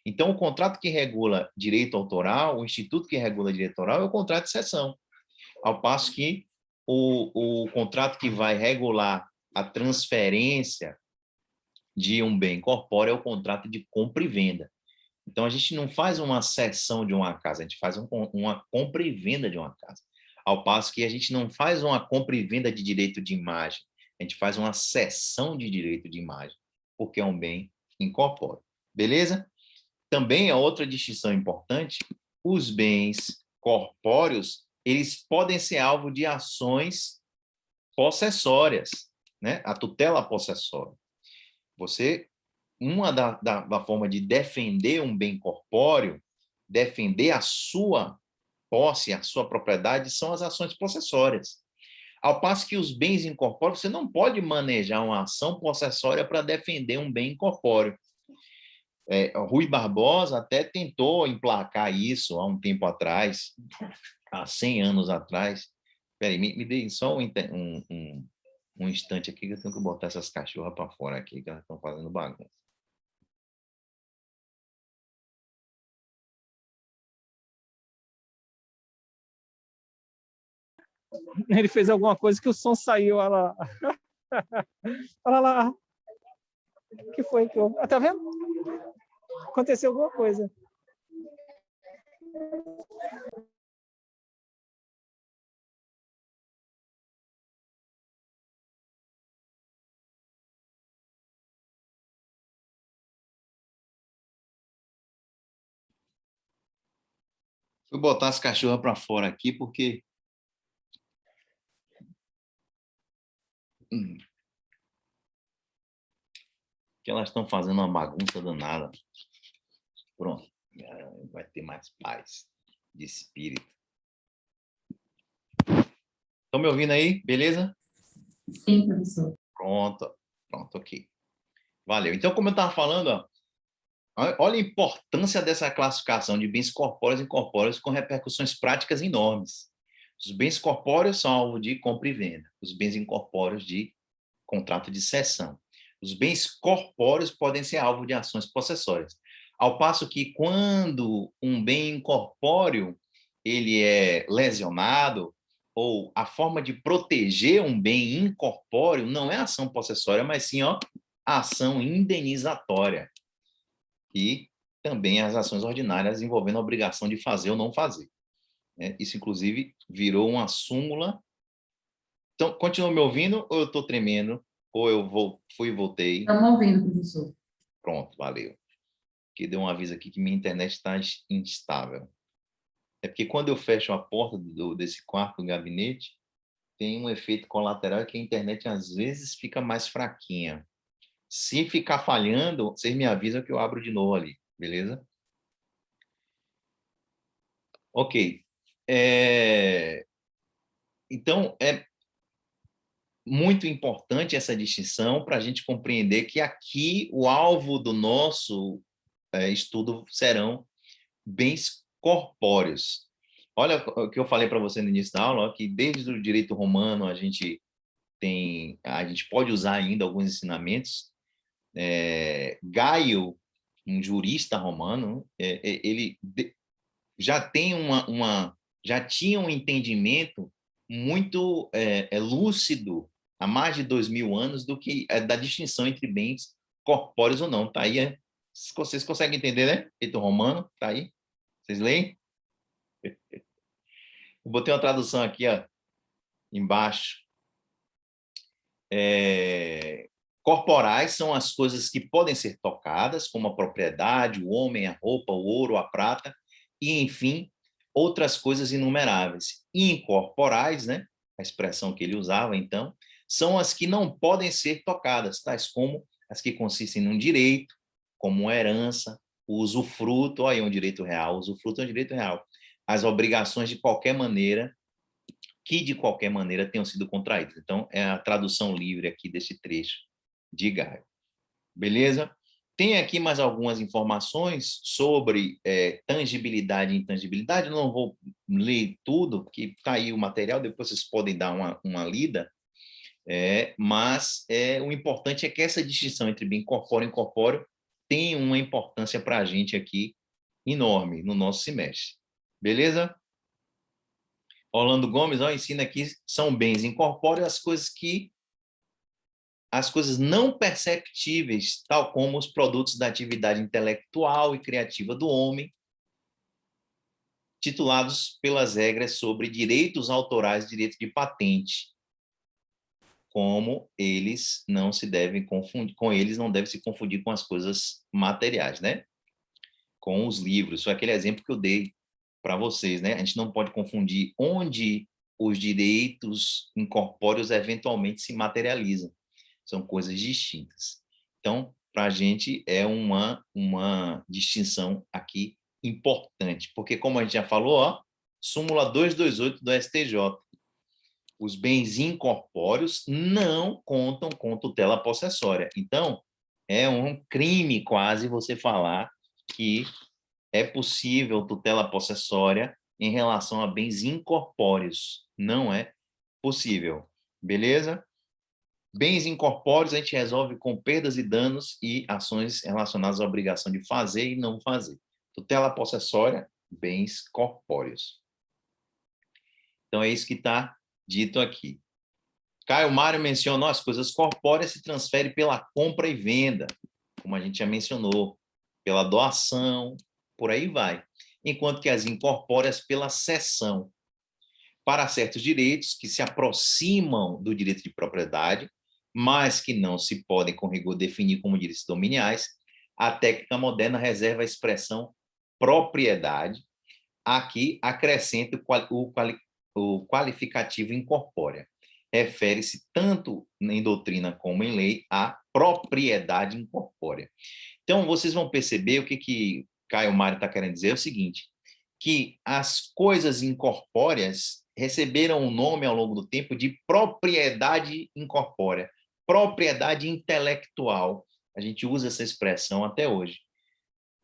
Então, o contrato que regula direito autoral, o instituto que regula direito autoral é o contrato de cessão, ao passo que o contrato que vai regular a transferência de um bem corpóreo é o contrato de compra e venda. Então, a gente não faz uma cessão de uma casa, a gente faz uma compra e venda de uma casa. Ao passo que a gente não faz uma compra e venda de direito de imagem, a gente faz uma cessão de direito de imagem, porque é um bem incorpóreo. Beleza? Também a outra distinção importante, os bens corpóreos, eles podem ser alvo de ações possessórias, né? A tutela possessória. Uma da forma de defender um bem corpóreo, defender a sua posse, a sua propriedade, são as ações possessórias. Ao passo que os bens incorpóreos, você não pode manejar uma ação possessória para defender um bem incorpóreo. Rui Barbosa até tentou emplacar isso há um tempo atrás, há 100 anos atrás. Espera aí, me dê só um instante aqui que eu tenho que botar essas cachorras para fora aqui, que elas estão fazendo bagunça. Ele fez alguma coisa que o som saiu. Olha lá. Olha lá. O que foi que houve? Tá vendo? Aconteceu alguma coisa. Vou botar as cachorras para fora aqui, porque que elas estão fazendo uma bagunça danada. Pronto, vai ter mais paz de espírito. Estão me ouvindo aí? Beleza? Sim, professor. Pronto, ok. Valeu. Então, como eu estava falando, olha a importância dessa classificação de bens corpóreos e incorpóreos com repercussões práticas enormes. Os bens corpóreos são alvo de compra e venda, os bens incorpóreos de contrato de cessão. Os bens corpóreos podem ser alvo de ações possessórias. Ao passo que, quando um bem incorpóreo ele é lesionado, ou a forma de proteger um bem incorpóreo não é ação possessória, mas sim a ação indenizatória. E também as ações ordinárias envolvendo a obrigação de fazer ou não fazer. Isso, inclusive, virou uma súmula. Então, continua me ouvindo ou eu estou tremendo? Ou eu fui e voltei? Estamos ouvindo, professor. Pronto, valeu. Que deu um aviso aqui que minha internet está instável. É porque quando eu fecho a porta desse quarto gabinete, tem um efeito colateral que a internet às vezes fica mais fraquinha. Se ficar falhando, vocês me avisam que eu abro de novo ali, beleza? Ok. Então, é muito importante essa distinção para a gente compreender que aqui o alvo do nosso estudo serão bens corpóreos. Olha o que eu falei para você no início da aula, que desde o direito romano a gente pode usar ainda alguns ensinamentos. Gaio, um jurista romano, ele já tem já tinha um entendimento muito lúcido há mais de 2000 anos da distinção entre bens corpóreos ou não. Tá aí, vocês conseguem entender, né? Direito romano, tá aí. Vocês leem? Eu botei uma tradução aqui, ó, embaixo. Corporais são as coisas que podem ser tocadas, como a propriedade, o homem, a roupa, o ouro, a prata, e, enfim, outras coisas inumeráveis. Incorporais, né? A expressão que ele usava, então, são as que não podem ser tocadas, tais como as que consistem num direito, como uma herança, o usufruto, aí é um direito real, o usufruto é um direito real. As obrigações de qualquer maneira, que de qualquer maneira tenham sido contraídas. Então, é a tradução livre aqui desse trecho de Gaio. Beleza? Tem aqui mais algumas informações sobre tangibilidade e intangibilidade. Eu não vou ler tudo, porque está aí o material, depois vocês podem dar uma lida. Mas o importante é que essa distinção entre bem corpóreo e incorpóreo tem uma importância para a gente aqui enorme no nosso semestre. Beleza? Orlando Gomes ensina aqui, são bens incorpóreos as coisas não perceptíveis, tal como os produtos da atividade intelectual e criativa do homem, titulados pelas regras sobre direitos autorais e direito de patente, como eles não se devem confundir, com eles não deve se confundir com as coisas materiais, né? Com os livros. Foi aquele exemplo que eu dei para vocês, né? A gente não pode confundir onde os direitos incorpóreos eventualmente se materializam. São coisas distintas. Então, para a gente é uma distinção aqui importante, porque como a gente já falou, súmula 228 do STJ, os bens incorpóreos não contam com tutela possessória. Então, é um crime quase você falar que é possível tutela possessória em relação a bens incorpóreos. Não é possível. Beleza? Bens incorpóreos a gente resolve com perdas e danos e ações relacionadas à obrigação de fazer e não fazer. Tutela possessória, bens corpóreos. Então, é isso que está dito aqui. Caio Mário menciona, as coisas corpóreas se transferem pela compra e venda, como a gente já mencionou, pela doação, por aí vai. Enquanto que as incorpóreas pela cessão. Para certos direitos que se aproximam do direito de propriedade, mas que não se podem, com rigor, definir como direitos dominiais, a técnica moderna reserva a expressão propriedade. Aqui acrescenta o qualificativo incorpórea. Refere-se tanto em doutrina como em lei à propriedade incorpórea. Então, vocês vão perceber o que Caio Mário está querendo dizer, é o seguinte, que as coisas incorpóreas receberam o nome ao longo do tempo de propriedade incorpórea, propriedade intelectual. A gente usa essa expressão até hoje.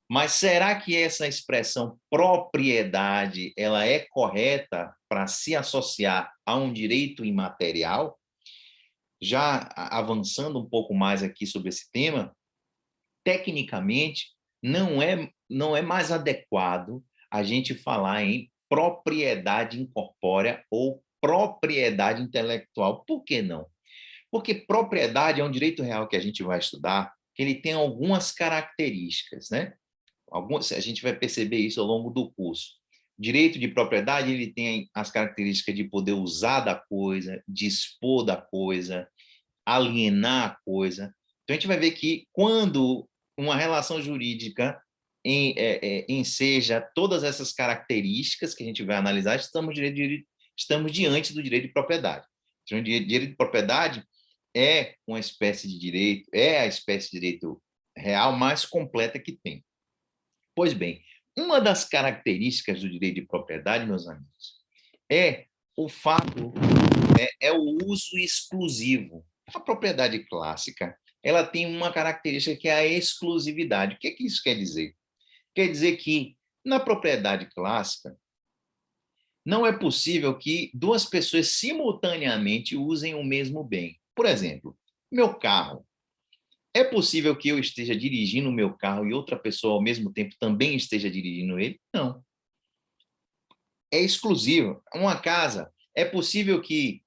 Mas será que essa expressão propriedade ela é correta para se associar a um direito imaterial? Já avançando um pouco mais aqui sobre esse tema, tecnicamente não é mais adequado a gente falar em propriedade incorpórea ou propriedade intelectual. Por que não? Porque propriedade é um direito real que a gente vai estudar, que ele tem algumas características, né? A gente vai perceber isso ao longo do curso. Direito de propriedade, ele tem as características de poder usar da coisa, dispor da coisa, alienar a coisa. Então, a gente vai ver que quando uma relação jurídica enseja todas essas características que a gente vai analisar, estamos diante do direito de propriedade. Então, o direito de propriedade é uma espécie de direito, é a espécie de direito real mais completa que tem. Pois bem, uma das características do direito de propriedade, meus amigos, é o fato, é o uso exclusivo. A propriedade clássica, ela tem uma característica que é a exclusividade. O que isso quer dizer? Quer dizer que, na propriedade clássica, não é possível que duas pessoas simultaneamente usem o mesmo bem. Por exemplo, meu carro. É possível que eu esteja dirigindo o meu carro e outra pessoa, ao mesmo tempo, também esteja dirigindo ele? Não. É exclusivo. Uma casa, é possível que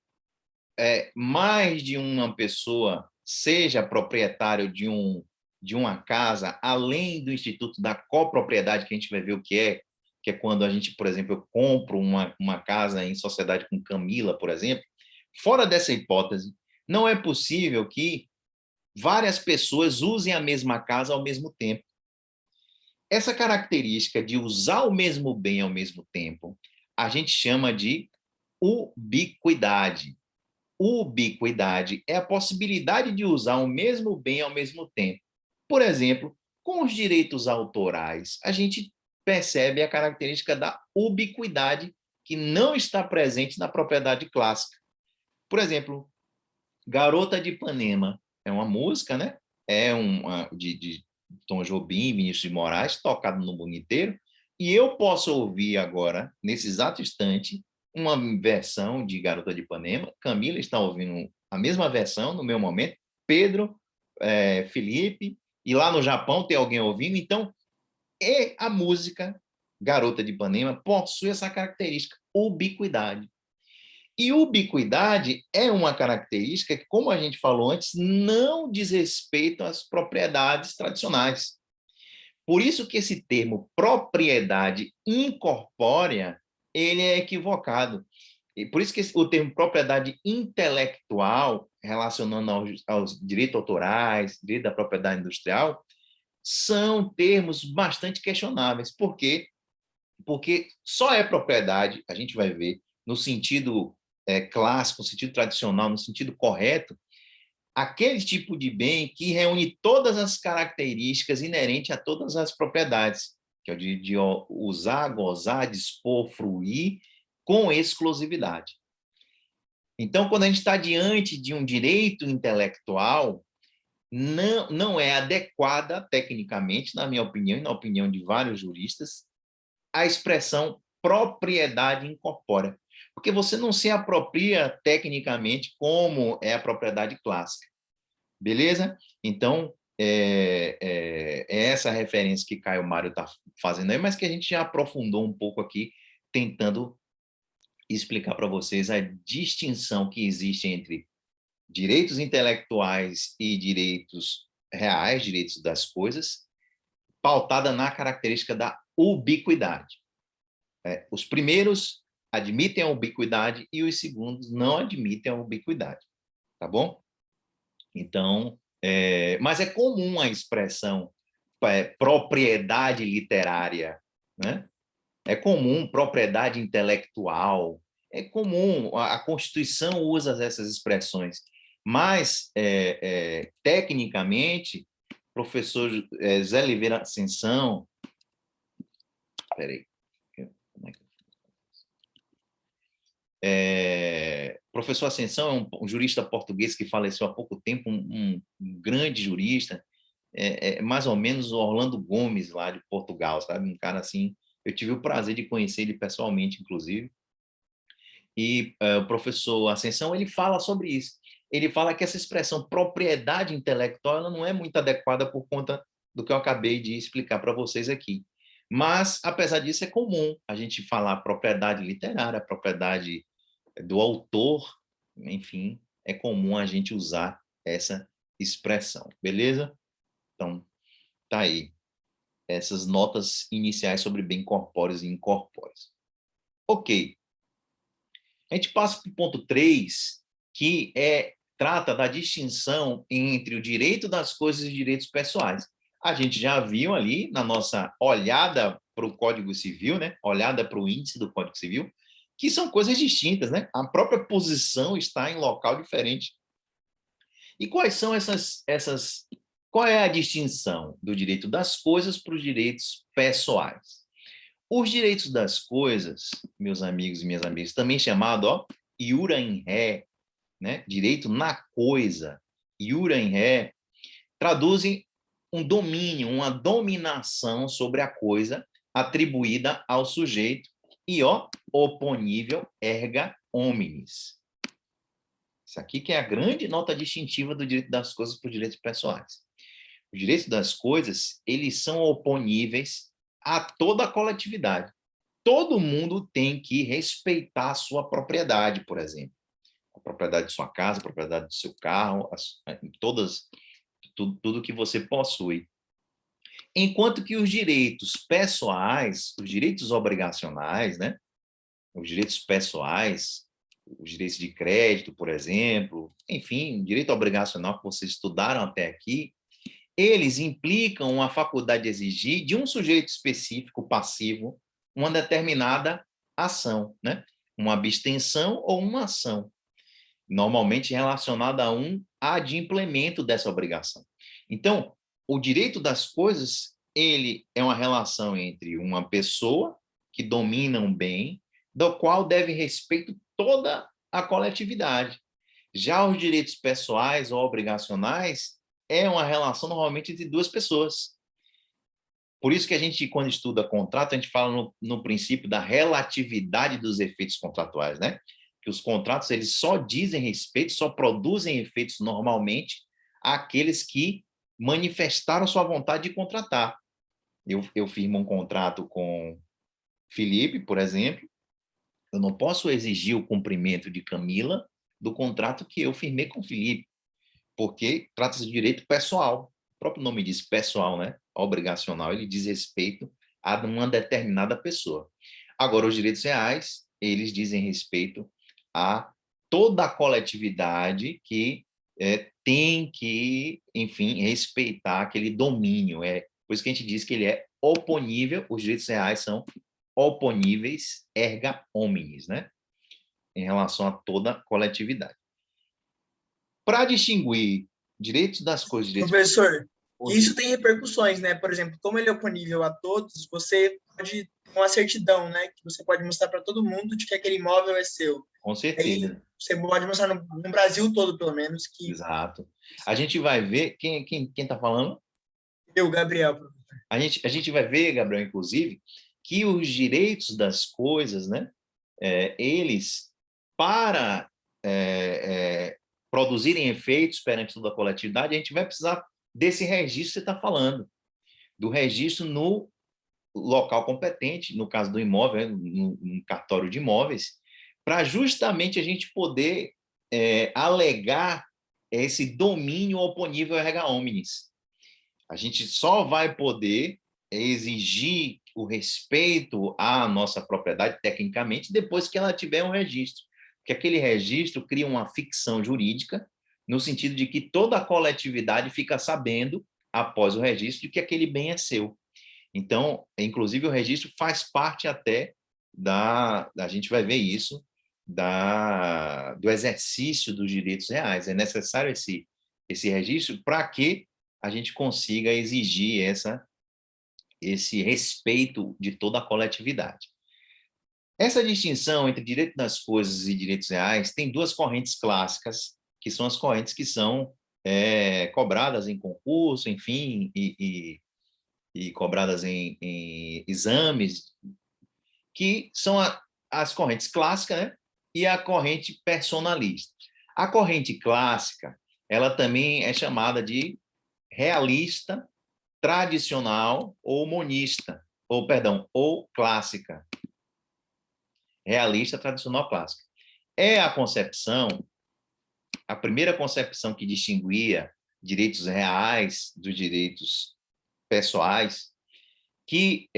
mais de uma pessoa seja proprietário de uma casa, além do instituto da copropriedade, que a gente vai ver o que é quando a gente, por exemplo, eu compro uma casa em sociedade com Camila, por exemplo. Fora dessa hipótese, não é possível que várias pessoas usem a mesma casa ao mesmo tempo. Essa característica de usar o mesmo bem ao mesmo tempo, a gente chama de ubiquidade. Ubiquidade é a possibilidade de usar o mesmo bem ao mesmo tempo. Por exemplo, com os direitos autorais, a gente percebe a característica da ubiquidade que não está presente na propriedade clássica. Por exemplo, Garota de Ipanema é uma música, né? É de Tom Jobim, Vinícius de Moraes, tocado no mundo inteiro, e eu posso ouvir agora, nesse exato instante, uma versão de Garota de Ipanema, Camila está ouvindo a mesma versão no meu momento, Pedro, Felipe, e lá no Japão tem alguém ouvindo. Então, a música Garota de Ipanema possui essa característica, ubiquidade. E ubiquidade é uma característica que, como a gente falou antes, não diz respeito às propriedades tradicionais. Por isso que esse termo propriedade incorpórea, ele é equivocado. E por isso que o termo propriedade intelectual, relacionando aos direitos autorais, direito da propriedade industrial, são termos bastante questionáveis. Por quê? Porque só é propriedade, a gente vai ver, no sentido clássico, no sentido tradicional, no sentido correto, aquele tipo de bem que reúne todas as características inerentes a todas as propriedades, que é o de usar, gozar, dispor, fruir, com exclusividade. Então, quando a gente está diante de um direito intelectual, não é adequada, tecnicamente, na minha opinião e na opinião de vários juristas, a expressão propriedade incorpórea, porque você não se apropria tecnicamente como é a propriedade clássica. Beleza? Então, é essa referência que Caio Mário está fazendo aí, mas que a gente já aprofundou um pouco aqui, tentando explicar para vocês a distinção que existe entre direitos intelectuais e direitos reais, direitos das coisas, pautada na característica da ubiquidade. Os primeiros admitem a ubiquidade e os segundos não admitem a ubiquidade, tá bom? Então, mas é comum a expressão propriedade literária, né? É comum propriedade intelectual, é comum, a Constituição usa essas expressões, mas, tecnicamente, professor Zé Oliveira Ascensão, peraí, professor Ascensão é um jurista português que faleceu há pouco tempo, um grande jurista, mais ou menos o Orlando Gomes, lá de Portugal, sabe? Um cara assim, eu tive o prazer de conhecer ele pessoalmente, inclusive, e o professor Ascensão, ele fala sobre isso. Ele fala que essa expressão propriedade intelectual ela não é muito adequada por conta do que eu acabei de explicar para vocês aqui. Mas, apesar disso, é comum a gente falar propriedade literária, propriedade do autor, enfim, é comum a gente usar essa expressão, beleza? Então, tá aí essas notas iniciais sobre bem corpóreos e incorpóreos. Ok. A gente passa para o ponto 3, que trata da distinção entre o direito das coisas e direitos pessoais. A gente já viu ali na nossa olhada para o Código Civil, né? Olhada para o índice do Código Civil, que são coisas distintas, né? A própria posição está em local diferente. E quais são qual é a distinção do direito das coisas para os direitos pessoais? Os direitos das coisas, meus amigos e minhas amigas, também chamado iura in re, né? Direito na coisa, iura in re, traduzem um domínio, uma dominação sobre a coisa atribuída ao sujeito e oponível erga omnes. Isso aqui que é a grande nota distintiva do direito das coisas para os direitos pessoais. Os direitos das coisas, eles são oponíveis a toda a coletividade. Todo mundo tem que respeitar a sua propriedade, por exemplo. A propriedade de sua casa, a propriedade do seu carro, tudo que você possui. Enquanto que os direitos pessoais, os direitos obrigacionais, né? Os direitos pessoais, os direitos de crédito, por exemplo, enfim, direito obrigacional que vocês estudaram até aqui, eles implicam a faculdade de exigir de um sujeito específico passivo uma determinada ação, né? Uma abstenção ou uma ação, normalmente relacionada a um adimplemento dessa obrigação. Então, o direito das coisas, ele é uma relação entre uma pessoa que domina um bem, do qual deve respeito toda a coletividade. Já os direitos pessoais ou obrigacionais é uma relação normalmente entre duas pessoas. Por isso que a gente, quando estuda contrato, a gente fala no princípio da relatividade dos efeitos contratuais, né? que os contratos eles só dizem respeito, só produzem efeitos normalmente àqueles que manifestaram sua vontade de contratar. Eu firmo um contrato com Felipe, por exemplo, eu não posso exigir o cumprimento de Camila do contrato que eu firmei com Felipe, porque trata-se de direito pessoal. O próprio nome diz pessoal, né? Obrigacional, ele diz respeito a uma determinada pessoa. Agora, os direitos reais, eles dizem respeito a toda a coletividade que tem que, enfim, respeitar aquele domínio. Por isso que a gente diz que ele é oponível, os direitos reais são oponíveis erga omnes, né? Em relação a toda a coletividade. Para distinguir direitos das coisas... Professor, isso tem repercussões, né? Por exemplo, como ele é oponível a todos, você pode ter uma certidão, né? Que você pode mostrar para todo mundo de que aquele imóvel é seu. Com certeza. Aí você pode mostrar no Brasil todo, pelo menos. Que... Exato. A gente vai ver... Quem está falando? Eu, Gabriel. A gente vai ver, Gabriel, inclusive, que os direitos das coisas, né? Eles, para produzirem efeitos perante toda a coletividade, a gente vai precisar desse registro que você está falando, do registro no local competente, no caso do imóvel, no cartório de imóveis, para justamente a gente poder alegar esse domínio oponível erga omnes. A gente só vai poder exigir o respeito à nossa propriedade, tecnicamente, depois que ela tiver um registro. Porque aquele registro cria uma ficção jurídica, no sentido de que toda a coletividade fica sabendo, após o registro, de que aquele bem é seu. Então, inclusive, o registro faz parte até a gente vai ver isso, do exercício dos direitos reais. É necessário esse registro para que a gente consiga exigir esse respeito de toda a coletividade. Essa distinção entre direito das coisas e direitos reais tem duas correntes clássicas, que são as correntes que são cobradas em concurso, enfim, e cobradas em exames, que são as correntes clássicas, né? E a corrente personalista. A corrente clássica, ela também é chamada de realista, tradicional ou monista, ou clássica. Realista, tradicional, clássica. É a primeira concepção que distinguia direitos reais dos direitos pessoais, que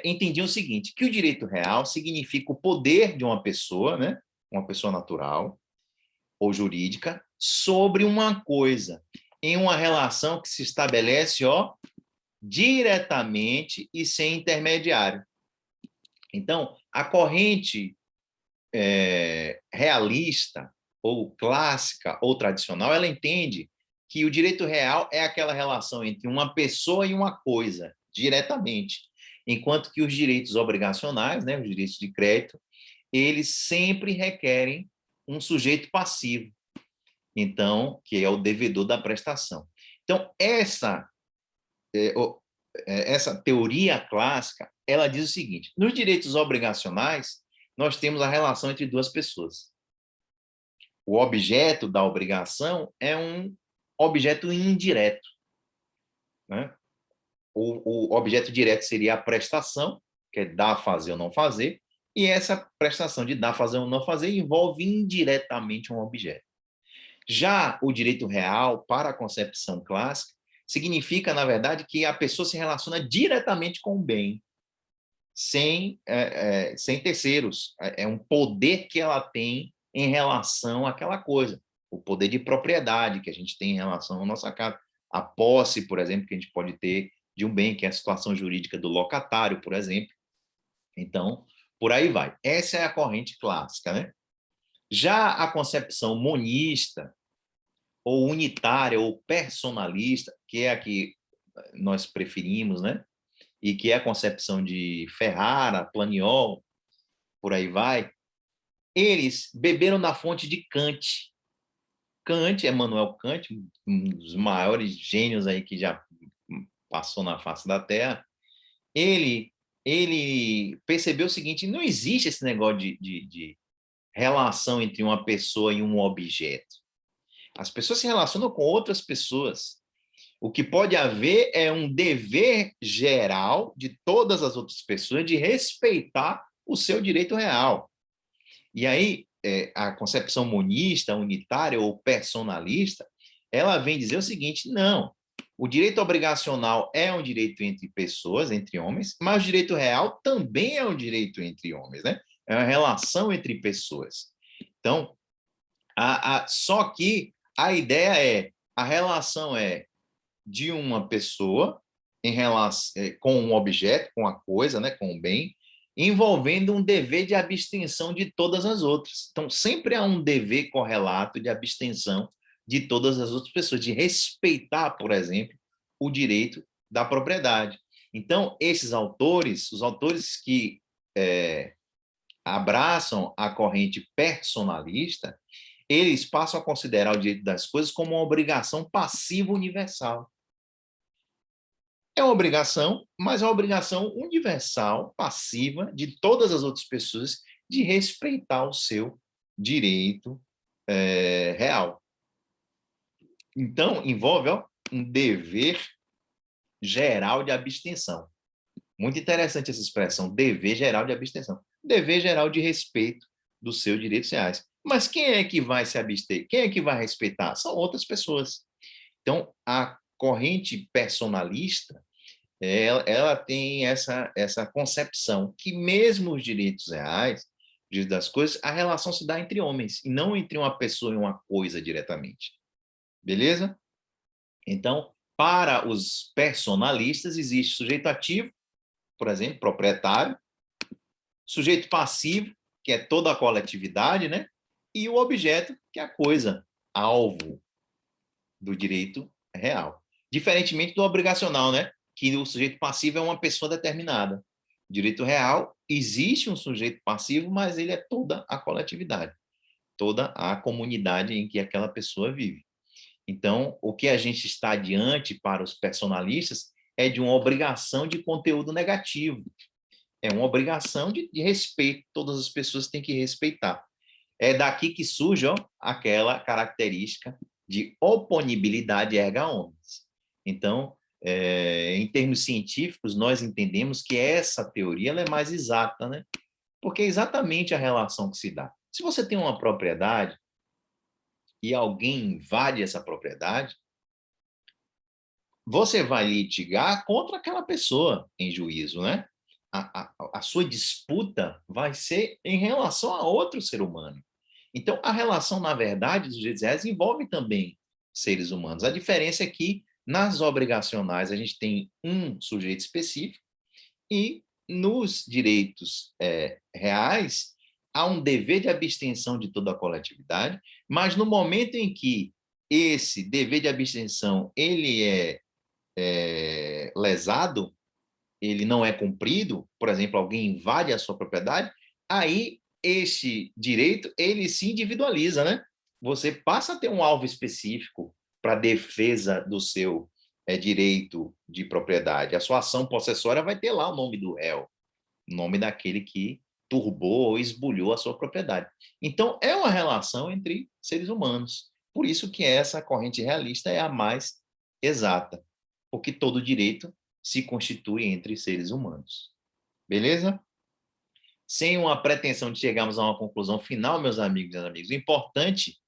entendiam o seguinte, que o direito real significa o poder de uma pessoa, né, uma pessoa natural ou jurídica, sobre uma coisa, em uma relação que se estabelece, diretamente e sem intermediário. Então, a corrente realista, ou clássica, ou tradicional, ela entende que o direito real é aquela relação entre uma pessoa e uma coisa, diretamente, enquanto que os direitos obrigacionais, né, os direitos de crédito, eles sempre requerem um sujeito passivo, então, que é o devedor da prestação. Então, essa teoria clássica, ela diz o seguinte: nos direitos obrigacionais, nós temos a relação entre duas pessoas. O objeto da obrigação é um objeto indireto, né? O objeto direto seria a prestação, que é dar, fazer ou não fazer, e essa prestação de dar, fazer ou não fazer envolve indiretamente um objeto. Já o direito real, para a concepção clássica, significa, na verdade, que a pessoa se relaciona diretamente com o bem, sem terceiros. É um poder que ela tem em relação àquela coisa. O poder de propriedade que a gente tem em relação à nossa casa. A posse, por exemplo, que a gente pode ter de um bem, que é a situação jurídica do locatário, por exemplo. Então, por aí vai. Essa é a corrente clássica, né? Já a concepção monista, ou unitária, ou personalista, que é a que nós preferimos, né? E que é a concepção de Ferrara, Planiol, por aí vai, eles beberam na fonte de Kant. Kant, Emmanuel Kant, um dos maiores gênios aí que já passou na face da Terra, ele percebeu o seguinte: não existe esse negócio de relação entre uma pessoa e um objeto. As pessoas se relacionam com outras pessoas. O que pode haver é um dever geral de todas as outras pessoas de respeitar o seu direito real. E aí, a concepção monista, unitária ou personalista, ela vem dizer o seguinte: não, o direito obrigacional é um direito entre pessoas, entre homens, mas o direito real também é um direito entre homens, né? É uma relação entre pessoas. Então, só que a ideia a relação é de uma pessoa em relação, com um objeto, com a coisa, né, com o bem, envolvendo um dever de abstenção de todas as outras. Então, sempre há um dever correlato de abstenção de todas as outras pessoas, de respeitar, por exemplo, o direito da propriedade. Então, esses autores, os autores que abraçam a corrente personalista, eles passam a considerar o direito das coisas como uma obrigação passiva universal. É uma obrigação, mas é uma obrigação universal, passiva, de todas as outras pessoas, de respeitar o seu direito real. Então, envolve um dever geral de abstenção. Muito interessante essa expressão, dever geral de abstenção. Dever geral de respeito dos seus direitos reais. Mas quem é que vai se abster? Quem é que vai respeitar? São outras pessoas. Então, a corrente personalista, ela tem essa concepção que mesmo os direitos reais, direitos das coisas, a relação se dá entre homens, e não entre uma pessoa e uma coisa diretamente. Beleza? Então, para os personalistas, existe sujeito ativo, por exemplo, proprietário, sujeito passivo, que é toda a coletividade, né? E o objeto, que é a coisa, alvo do direito real. Diferentemente do obrigacional, né? Que o sujeito passivo é uma pessoa determinada. Direito real, existe um sujeito passivo, mas ele é toda a coletividade, toda a comunidade em que aquela pessoa vive. Então, o que a gente está diante para os personalistas é de uma obrigação de conteúdo negativo. É uma obrigação de respeito, todas as pessoas têm que respeitar. É daqui que surge aquela característica de oponibilidade erga omnes. Então, em termos científicos, nós entendemos que essa teoria ela é mais exata, né? Porque é exatamente a relação que se dá. Se você tem uma propriedade e alguém invade essa propriedade, você vai litigar contra aquela pessoa em juízo, né? A sua disputa vai ser em relação a outro ser humano. Então, a relação, na verdade, dos direitos reais envolve também seres humanos. A diferença é que, nas obrigacionais, a gente tem um sujeito específico e, nos direitos reais, há um dever de abstenção de toda a coletividade, mas no momento em que esse dever de abstenção ele é lesado, ele não é cumprido, por exemplo, alguém invade a sua propriedade, aí esse direito, ele se individualiza, né? Você passa a ter um alvo específico para defesa do seu direito de propriedade. A sua ação possessória vai ter lá o nome do réu, o nome daquele que turbou ou esbulhou a sua propriedade. Então, é uma relação entre seres humanos. Por isso que essa corrente realista é a mais exata, porque todo direito se constitui entre seres humanos. Beleza? Sem uma pretensão de chegarmos a uma conclusão final, meus amigos e amigos, o importante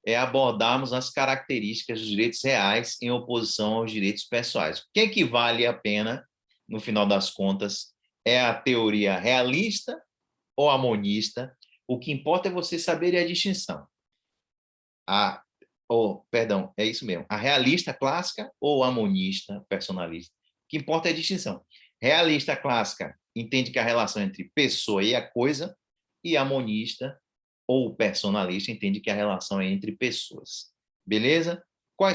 é abordarmos as características dos direitos reais em oposição aos direitos pessoais. O que é que vale a pena, no final das contas, é a teoria realista ou a monista? O que importa é você saber a distinção. Perdão, é isso mesmo. A realista clássica ou a monista personalista? O que importa é a distinção. Realista clássica entende que a relação entre pessoa e a coisa, e a monista ou personalista entende que a relação é entre pessoas. Beleza? Qual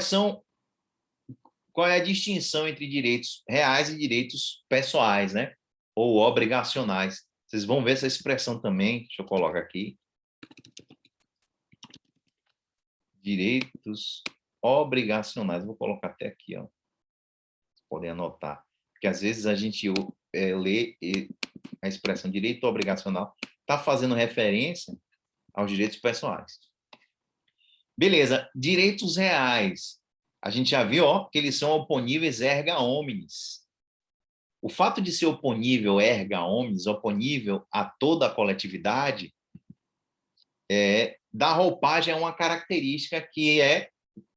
é a distinção entre direitos reais e direitos pessoais, né? Ou obrigacionais? Vocês vão ver essa expressão também, deixa eu colocar aqui. Direitos obrigacionais. Vou colocar até aqui, ó. Vocês podem anotar. Porque às vezes a gente lê a expressão direito obrigacional, está fazendo referência aos direitos pessoais. Beleza, direitos reais. A gente já viu, ó, que eles são oponíveis erga omnes. O fato de ser oponível erga omnes, oponível a toda a coletividade, dá roupagem a uma característica que é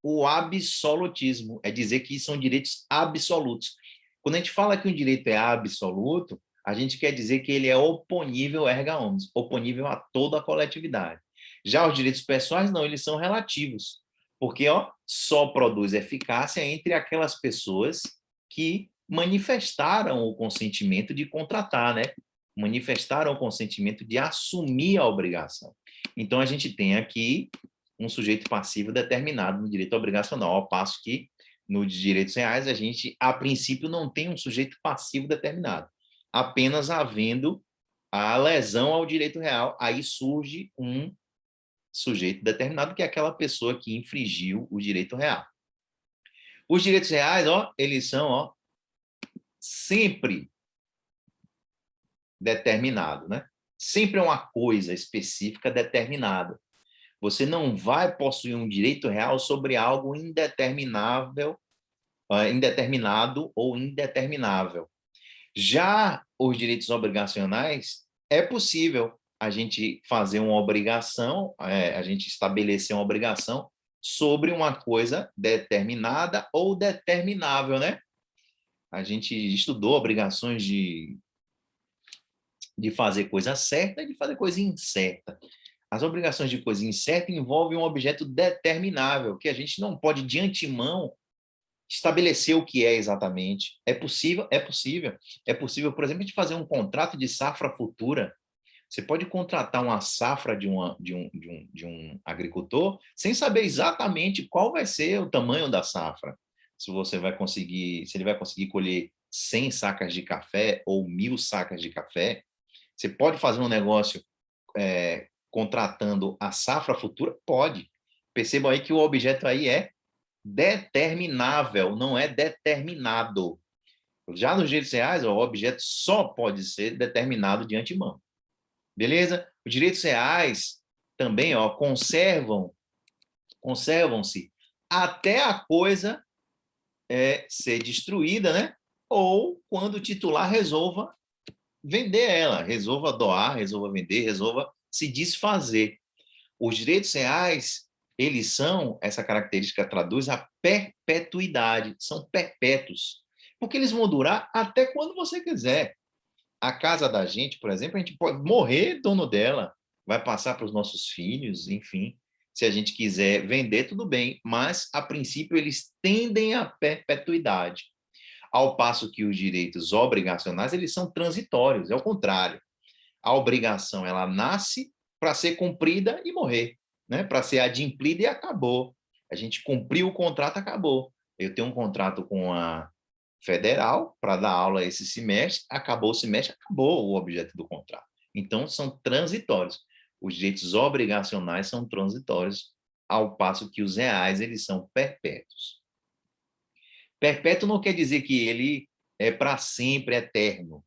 o absolutismo, é dizer que são direitos absolutos. Quando a gente fala que um direito é absoluto, a gente quer dizer que ele é oponível erga omnes, oponível a toda a coletividade. Já os direitos pessoais, não, eles são relativos, porque só produz eficácia entre aquelas pessoas que manifestaram o consentimento de contratar, né? Manifestaram o consentimento de assumir a obrigação. Então, a gente tem aqui um sujeito passivo determinado no direito obrigacional, ao passo que, nos direitos reais, a gente, a princípio, não tem um sujeito passivo determinado, apenas havendo a lesão ao direito real, aí surge um sujeito determinado, que é aquela pessoa que infringiu o direito real. Os direitos reais, eles são sempre determinados, né? Sempre é uma coisa específica determinada. Você não vai possuir um direito real sobre algo indeterminável, indeterminado ou indeterminável. Já os direitos obrigacionais, é possível a gente fazer uma obrigação, a gente estabelecer uma obrigação sobre uma coisa determinada ou determinável, né? A gente estudou obrigações de fazer coisa certa e de fazer coisa incerta. As obrigações de coisa incerta envolvem um objeto determinável, que a gente não pode, de antemão, estabelecer o que é exatamente. É possível, é possível. É possível, por exemplo, de fazer um contrato de safra futura. Você pode contratar uma safra de um agricultor sem saber exatamente qual vai ser o tamanho da safra. Se ele vai conseguir colher 100 sacas de café ou 1.000 sacas de café. Você pode fazer um negócio contratando a safra futura? Pode. Percebam aí que o objeto aí é determinável, não é determinado. Já nos direitos reais, o objeto só pode ser determinado de antemão. Beleza? Os direitos reais também conservam-se até a coisa ser destruída, né? Ou quando o titular resolva vender ela, resolva doar, resolva vender, resolva se desfazer. Os direitos reais, eles são, essa característica traduz a perpetuidade, são perpétuos, porque eles vão durar até quando você quiser. A casa da gente, por exemplo, a gente pode morrer dono dela, vai passar para os nossos filhos, enfim. Se a gente quiser vender, tudo bem, mas, a princípio, eles tendem à perpetuidade. Ao passo que os direitos obrigacionais, eles são transitórios, é o contrário. A obrigação, ela nasce para ser cumprida e morrer, né? Para ser adimplida e acabou. A gente cumpriu o contrato, acabou. Eu tenho um contrato com a federal para dar aula esse semestre, acabou o semestre, acabou o objeto do contrato. Então, são transitórios. Os direitos obrigacionais são transitórios, ao passo que os reais, eles são perpétuos. Perpétuo não quer dizer que ele é para sempre, eterno.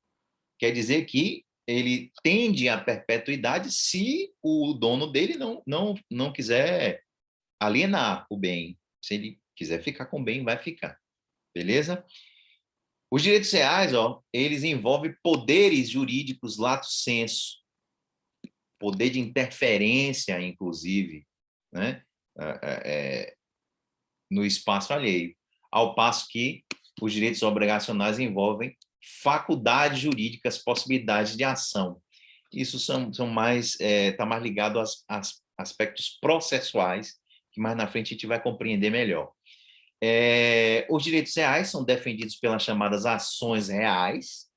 Quer dizer que ele tende à perpetuidade se o dono dele não quiser alienar o bem. Se ele quiser ficar com o bem, vai ficar. Beleza? Os direitos reais, eles envolvem poderes jurídicos lato sensu, poder de interferência, inclusive, né? No espaço alheio. Ao passo que os direitos obrigacionais envolvem faculdades jurídicas, possibilidades de ação. Isso são mais está mais ligado aos aspectos processuais, que mais na frente a gente vai compreender melhor. Os direitos reais são defendidos pelas chamadas ações reais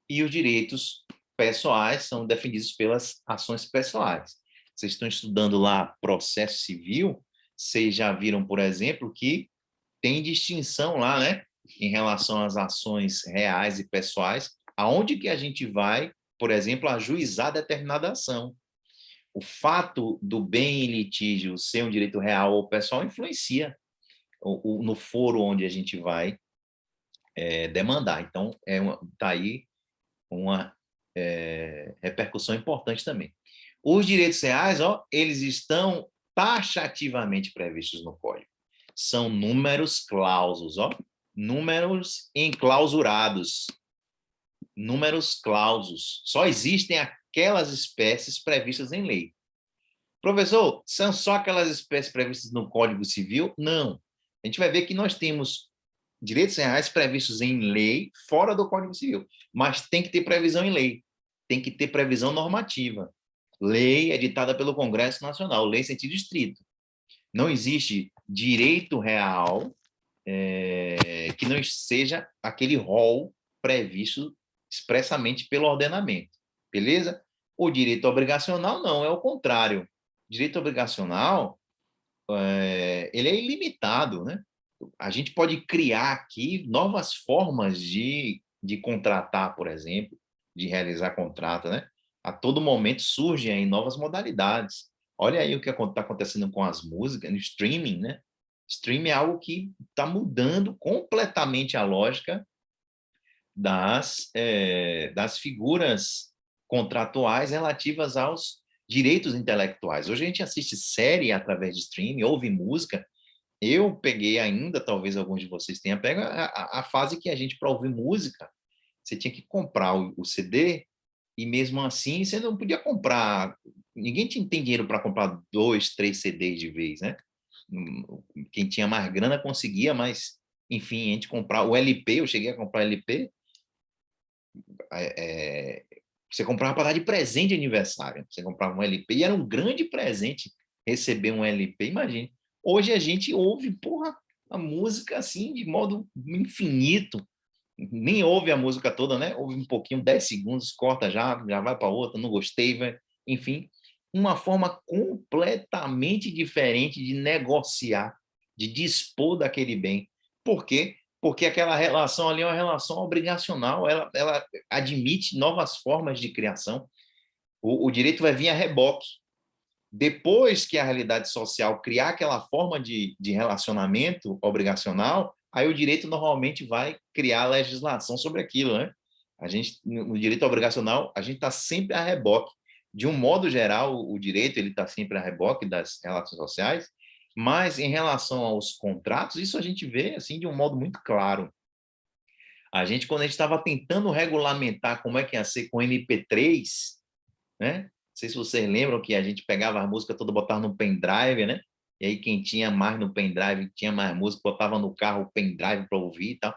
e os direitos pessoais são defendidos pelas ações pessoais. Vocês estão estudando lá processo civil, vocês já viram, por exemplo, que tem distinção lá, né, em relação às ações reais e pessoais, aonde que a gente vai, por exemplo, ajuizar determinada ação. O fato do bem em litígio ser um direito real ou pessoal influencia no foro onde a gente vai demandar. Então, está aí uma repercussão importante também. Os direitos reais, ó, eles estão taxativamente previstos no Código. São números clausos, ó, números enclausurados, números clausos. Só existem aquelas espécies previstas em lei. Professor, são só aquelas espécies previstas no Código Civil? Não. A gente vai ver que nós temos direitos reais previstos em lei fora do Código Civil, mas tem que ter previsão em lei, tem que ter previsão normativa. Lei editada pelo Congresso Nacional, lei em sentido estrito. Não existe direito real que não seja aquele rol previsto expressamente pelo ordenamento, beleza? O direito obrigacional não, é o contrário. Direito obrigacional, ele é ilimitado, né? A gente pode criar aqui novas formas de contratar, por exemplo, de realizar contrato, né? A todo momento surgem aí novas modalidades. Olha aí o que está acontecendo com as músicas, no streaming, né? Streaming é algo que está mudando completamente a lógica das figuras contratuais relativas aos direitos intelectuais. Hoje a gente assiste série através de streaming, ouve música. Eu peguei ainda, talvez alguns de vocês tenham pego, a fase que a gente, para ouvir música, você tinha que comprar o CD, e mesmo assim você não podia comprar. Ninguém tem dinheiro para comprar 2, 3 CDs de vez, né? Quem tinha mais grana conseguia, mas, enfim, a gente comprava o LP, eu cheguei a comprar LP, você comprava para dar de presente de aniversário. Você comprava um LP e era um grande presente receber um LP, imagine. Hoje a gente ouve, porra, a música assim, de modo infinito. Nem ouve a música toda, né? Ouve um pouquinho, 10 segundos, corta já vai para outra, não gostei, vai. Enfim, uma forma completamente diferente de negociar, de dispor daquele bem. Por quê? Porque aquela relação ali é uma relação obrigacional, ela admite novas formas de criação. O direito vai vir a reboque. Depois que a realidade social criar aquela forma de relacionamento obrigacional, aí o direito normalmente vai criar legislação sobre aquilo, né? A gente, no direito obrigacional, a gente está sempre a reboque. De um modo geral, o direito ele está sempre a reboque das relações sociais, mas em relação aos contratos, isso a gente vê assim de um modo muito claro. A gente, quando a gente estava tentando regulamentar como é que ia ser com MP3, né? Não sei se vocês lembram que a gente pegava a música toda, botava no pendrive, né? E aí quem tinha mais no pendrive, tinha mais música, botava no carro o pendrive para ouvir e tal.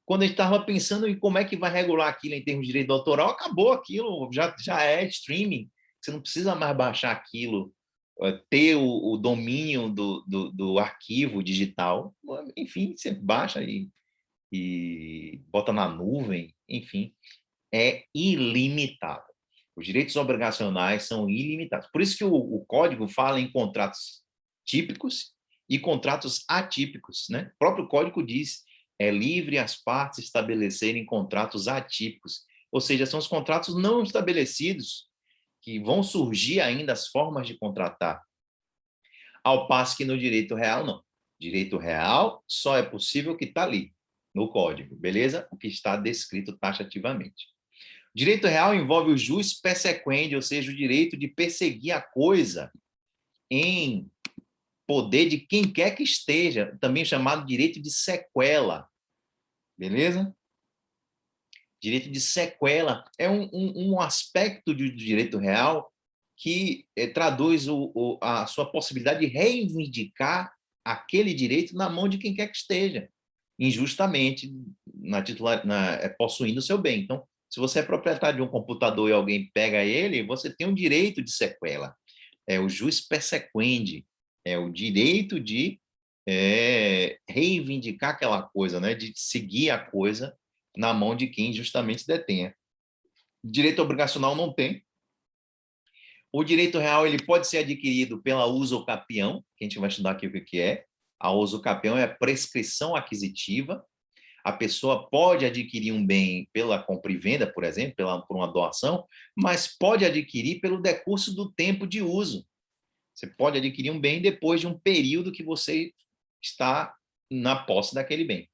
Quando a gente estava pensando em como é que vai regular aquilo em termos de direito autoral, acabou aquilo, já é streaming. Você não precisa mais baixar aquilo, ter o domínio do arquivo digital. Enfim, você baixa e bota na nuvem, enfim, é ilimitado. Os direitos obrigacionais são ilimitados. Por isso que o Código fala em contratos típicos e contratos atípicos, né? O próprio Código diz, é livre as partes estabelecerem contratos atípicos, ou seja, são os contratos não estabelecidos que vão surgir ainda as formas de contratar. Ao passo que no direito real, não. Direito real só é possível o que está ali, no Código, beleza? O que está descrito taxativamente. Direito real envolve o jus persequendi, ou seja, o direito de perseguir a coisa em poder de quem quer que esteja, também chamado direito de sequela, beleza? Direito de sequela é um aspecto do direito real que traduz a sua possibilidade de reivindicar aquele direito na mão de quem quer que esteja, injustamente, possuindo o seu bem. Então, se você é proprietário de um computador e alguém pega ele, você tem um direito de sequela. É o jus persequendi, é o direito de reivindicar aquela coisa, né? De seguir a coisa na mão de quem justamente detenha. Direito obrigacional não tem. O direito real ele pode ser adquirido pela usucapião, que a gente vai estudar aqui o que é. A usucapião é a prescrição aquisitiva. A pessoa pode adquirir um bem pela compra e venda, por exemplo, por uma doação, mas pode adquirir pelo decurso do tempo de uso. Você pode adquirir um bem depois de um período que você está na posse daquele bem.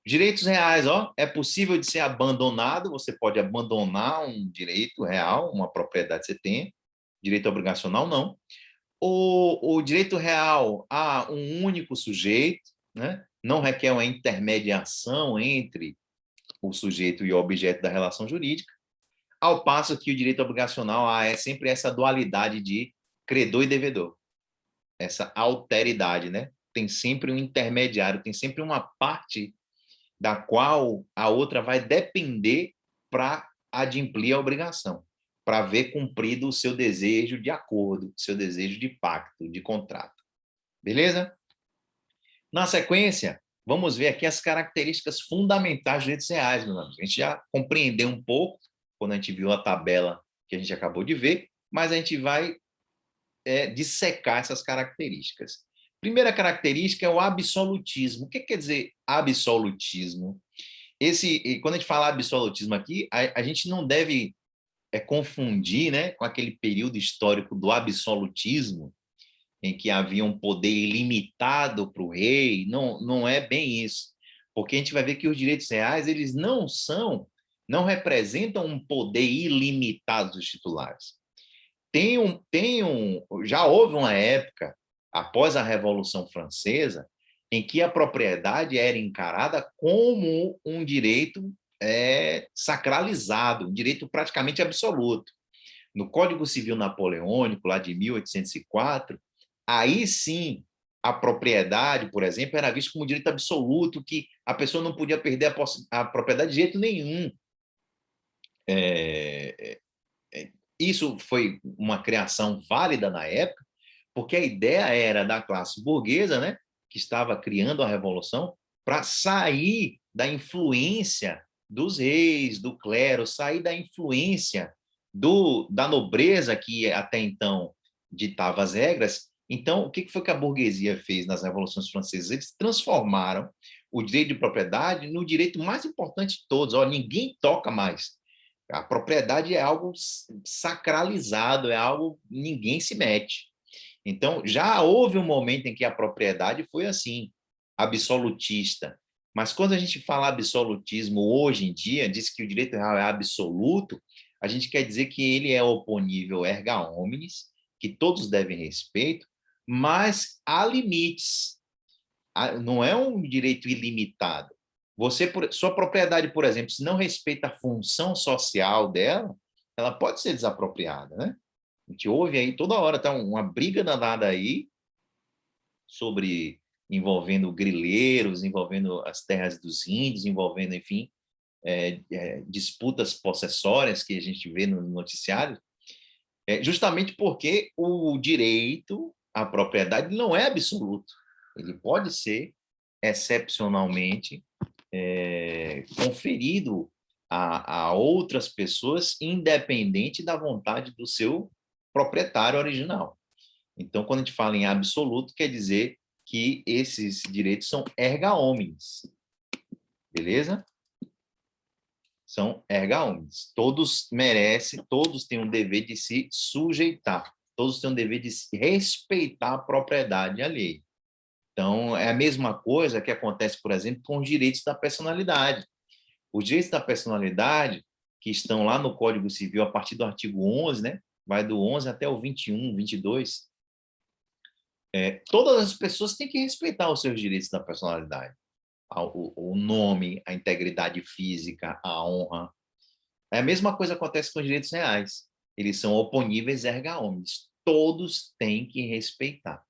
Direitos reais, ó, é possível de ser abandonado, você pode abandonar um direito real, uma propriedade que você tem, Direito obrigacional, não. O direito real há um único sujeito, né? Não requer uma intermediação entre o sujeito e o objeto da relação jurídica, ao passo que o direito obrigacional é sempre essa dualidade de credor e devedor, essa alteridade, né? Tem sempre um intermediário, tem sempre uma parte da qual a outra vai depender para adimplir a obrigação, para ver cumprido o seu desejo de acordo, seu desejo de pacto, de contrato. Beleza? Na sequência, vamos ver aqui as características fundamentais dos direitos reais, meus amigos. A gente já compreendeu um pouco quando a gente viu a tabela que a gente acabou de ver, mas a gente vai dissecar essas características. Primeira característica é o absolutismo. O que quer dizer absolutismo? Quando a gente fala absolutismo aqui, a gente não deve confundir, né, com aquele período histórico do absolutismo, em que havia um poder ilimitado para o rei. Não, não é bem isso. Porque a gente vai ver que os direitos reais, eles não representam um poder ilimitado dos titulares. Já houve uma época, após a Revolução Francesa, em que a propriedade era encarada como um direito sacralizado, um direito praticamente absoluto. No Código Civil Napoleônico, lá de 1804, aí sim a propriedade, por exemplo, era vista como um direito absoluto, que a pessoa não podia perder a propriedade de jeito nenhum. Isso foi uma criação válida na época, porque a ideia era da classe burguesa, né, que estava criando a revolução, para sair da influência dos reis, do clero, sair da influência da nobreza que até então ditava as regras. Então, o que foi que a burguesia fez nas revoluções francesas? Eles transformaram o direito de propriedade no direito mais importante de todos. Ninguém toca mais. A propriedade é algo sacralizado, é algo ninguém se mete. Então, já houve um momento em que a propriedade foi assim, absolutista. Mas quando a gente fala absolutismo hoje em dia, diz que o direito real é absoluto, a gente quer dizer que ele é oponível erga omnes, que todos devem respeito, mas há limites. Não é um direito ilimitado. Sua propriedade, por exemplo, se não respeita a função social dela, ela pode ser desapropriada, né? A gente ouve aí toda hora, tá uma briga danada aí envolvendo grileiros, envolvendo as terras dos índios, envolvendo, enfim, disputas possessórias que a gente vê no noticiário, justamente porque o direito à propriedade não é absoluto. Ele pode ser excepcionalmente conferido a outras pessoas, independente da vontade do seu proprietário original. Então, quando a gente fala em absoluto, quer dizer que esses direitos são erga omnes. Beleza? São erga omnes. Todos merecem, todos têm um dever de se sujeitar. Todos têm um dever de respeitar a propriedade alheia. Então, é a mesma coisa que acontece, por exemplo, com os direitos da personalidade. Os direitos da personalidade, que estão lá no Código Civil, a partir do artigo 11, né? Vai do 11 até o 21, 22. Todas as pessoas têm que respeitar os seus direitos da personalidade. O nome, a integridade física, a honra. A mesma coisa acontece com os direitos reais. Eles são oponíveis erga omnes. Todos têm que respeitar.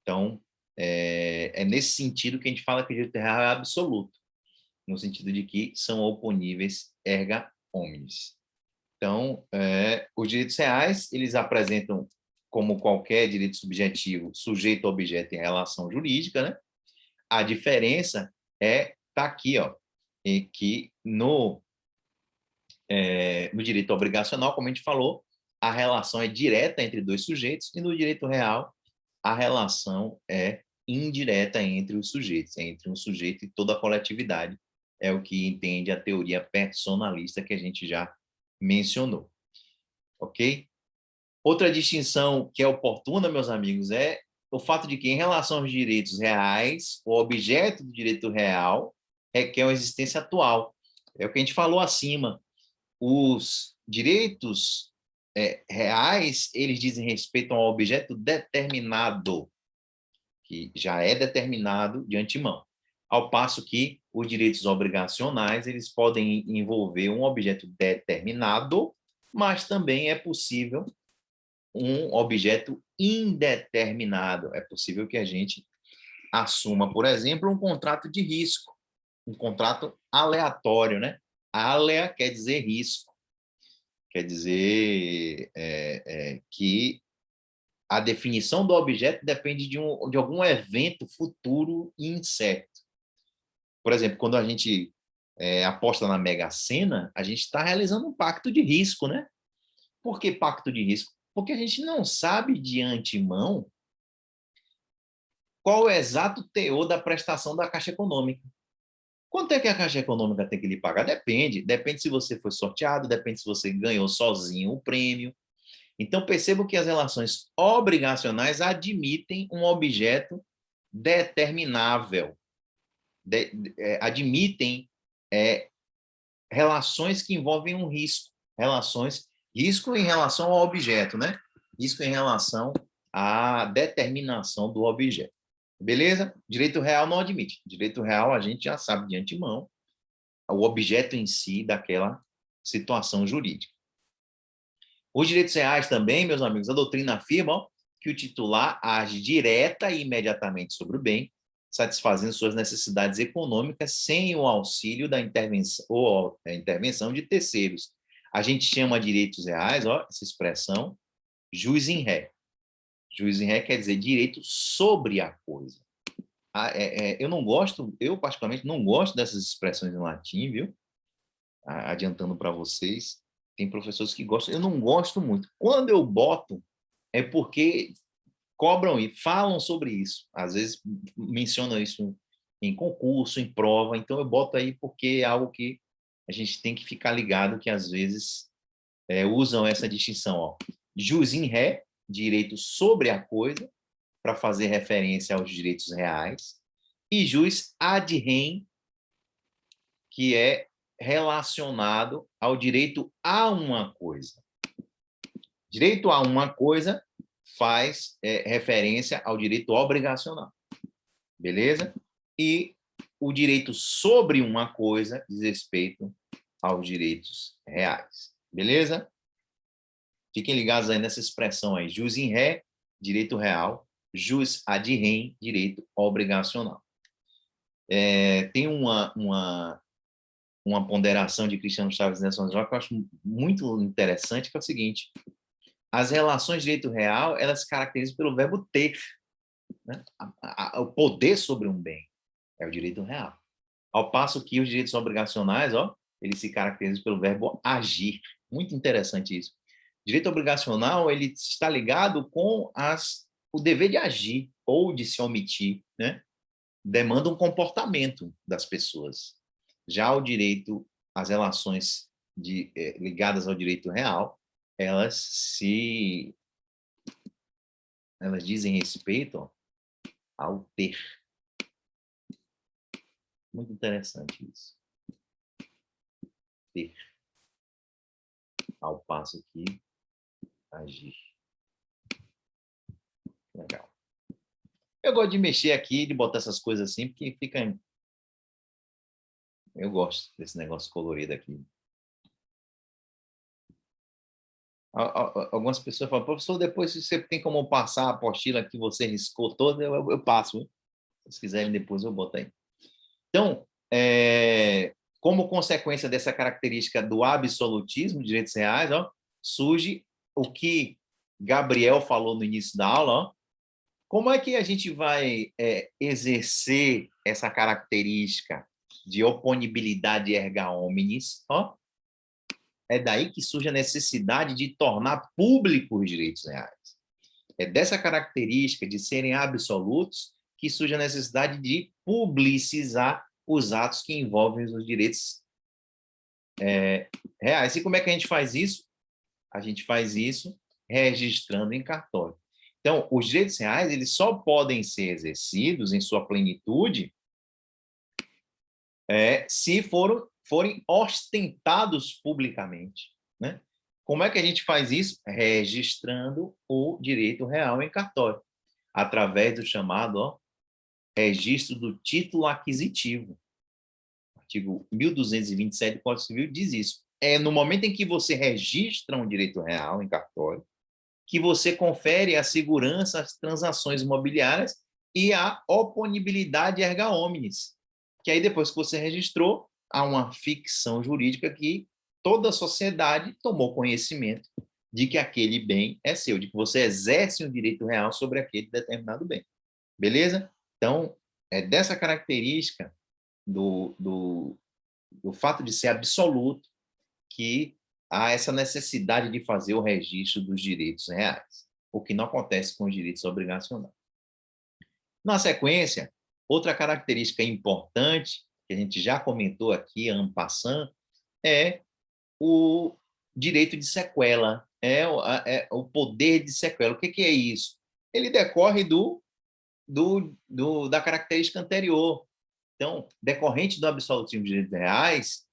Então, é nesse sentido que a gente fala que o direito real é absoluto, no sentido de que são oponíveis erga omnes. Então, os direitos reais, eles apresentam, como qualquer direito subjetivo, sujeito, objeto em relação jurídica, né? A diferença tá aqui, em que no direito obrigacional, como a gente falou, a relação é direta entre dois sujeitos, e no direito real, a relação é indireta entre os sujeitos, entre um sujeito e toda a coletividade. É o que entende a teoria personalista que a gente já mencionou. Ok? Outra distinção que é oportuna, meus amigos, é o fato de que, em relação aos direitos reais, o objeto do direito real requer uma existência atual. É o que a gente falou acima. Os direitos reais, eles dizem respeito a um objeto determinado, que já é determinado de antemão. Ao passo que os direitos obrigacionais, eles podem envolver um objeto determinado, mas também é possível um objeto indeterminado. É possível que a gente assuma, por exemplo, um contrato de risco, um contrato aleatório, né? Alea quer dizer risco, quer dizer que a definição do objeto depende de algum evento futuro e incerto. Por exemplo, quando a gente aposta na Mega Sena, a gente está realizando um pacto de risco, né? Por que pacto de risco? Porque a gente não sabe de antemão qual é o exato teor da prestação da Caixa Econômica. Quanto é que a Caixa Econômica tem que lhe pagar? Depende. Depende se você foi sorteado, depende se você ganhou sozinho o prêmio. Então, percebo que as relações obrigacionais admitem um objeto determinável, admitem relações que envolvem um risco, risco em relação ao objeto, né? Risco em relação à determinação do objeto. Beleza? Direito real não admite. Direito real a gente já sabe de antemão o objeto em si daquela situação jurídica. Os direitos reais também, meus amigos, a doutrina afirma que o titular age direta e imediatamente sobre o bem, satisfazendo suas necessidades econômicas sem o auxílio da intervenção ou a intervenção de terceiros. A gente chama direitos reais, essa expressão, jus in ré. Jus in ré quer dizer direito sobre a coisa. Eu particularmente não gosto dessas expressões em latim, viu? Adiantando para vocês. Tem professores que gostam, eu não gosto muito. Quando eu boto, é porque cobram e falam sobre isso. Às vezes mencionam isso em concurso, em prova, então eu boto aí porque é algo que a gente tem que ficar ligado, que às vezes usam essa distinção. Jus in ré, direito sobre a coisa, para fazer referência aos direitos reais, e jus ad rem, que é relacionado ao direito a uma coisa. Direito a uma coisa faz referência ao direito obrigacional. Beleza? E o direito sobre uma coisa diz respeito aos direitos reais. Beleza? Fiquem ligados aí nessa expressão aí. Jus in ré, direito real. Jus ad rem, direito obrigacional. Tem uma ponderação de Cristiano Chaves Nelson Rocha que eu acho muito interessante, que é o seguinte: as relações de direito real, elas se caracterizam pelo verbo ter, né? O poder sobre um bem é o direito real. Ao passo que os direitos obrigacionais, eles se caracterizam pelo verbo agir. Muito interessante isso. O direito obrigacional, ele está ligado com o dever de agir ou de se omitir, né? Demanda um comportamento das pessoas. Já o direito, as relações ligadas ao direito real, elas dizem respeito ao ter. Muito interessante isso. Ter. Ao passo que agir. Legal. Eu gosto de mexer aqui, de botar essas coisas assim, porque fica... Eu gosto desse negócio colorido aqui. Algumas pessoas falam: professor, depois você tem como passar a apostila que você riscou toda, eu passo. Hein? Se vocês quiserem, depois eu boto aí. Então, como consequência dessa característica do absolutismo de direitos reais, surge o que Gabriel falou no início da aula. Como é que a gente vai exercer essa característica de oponibilidade erga omnes? É daí que surge a necessidade de tornar públicos os direitos reais. É dessa característica de serem absolutos que surge a necessidade de publicizar os atos que envolvem os direitos reais. E como é que a gente faz isso? A gente faz isso registrando em cartório. Então, os direitos reais, eles só podem ser exercidos em sua plenitude se forem ostentados publicamente, né? Como é que a gente faz isso? Registrando o direito real em cartório, através do chamado registro do título aquisitivo. O artigo 1227 do Código Civil diz isso. É no momento em que você registra um direito real em cartório que você confere a segurança às transações imobiliárias e a oponibilidade erga omnes. Que aí, depois que você registrou, há uma ficção jurídica que toda a sociedade tomou conhecimento de que aquele bem é seu, de que você exerce um direito real sobre aquele determinado bem. Beleza? Então, é dessa característica do fato de ser absoluto que há essa necessidade de fazer o registro dos direitos reais, o que não acontece com os direitos obrigacionais. Na sequência, outra característica importante, que a gente já comentou aqui, en passant, é o direito de sequela, é o poder de sequela. O que é isso? Ele decorre da característica anterior. Então, decorrente do absolutismo de direitos reais,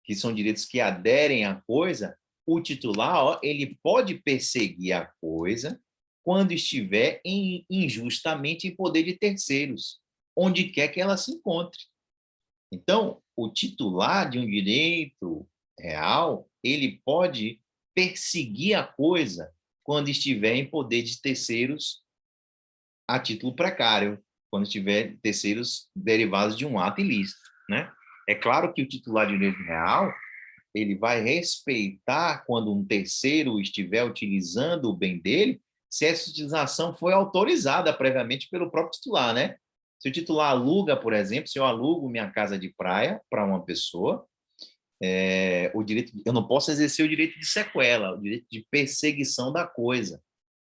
que são direitos que aderem à coisa, o titular ele pode perseguir a coisa quando estiver injustamente em poder de terceiros, onde quer que ela se encontre. Então, o titular de um direito real, ele pode perseguir a coisa quando estiver em poder de terceiros a título precário, quando estiver terceiros derivados de um ato ilícito, né? É claro que o titular de direito real, ele vai respeitar quando um terceiro estiver utilizando o bem dele, se essa utilização foi autorizada previamente pelo próprio titular, né? Se o titular aluga, por exemplo, se eu alugo minha casa de praia para uma pessoa, eu não posso exercer o direito de sequela, o direito de perseguição da coisa,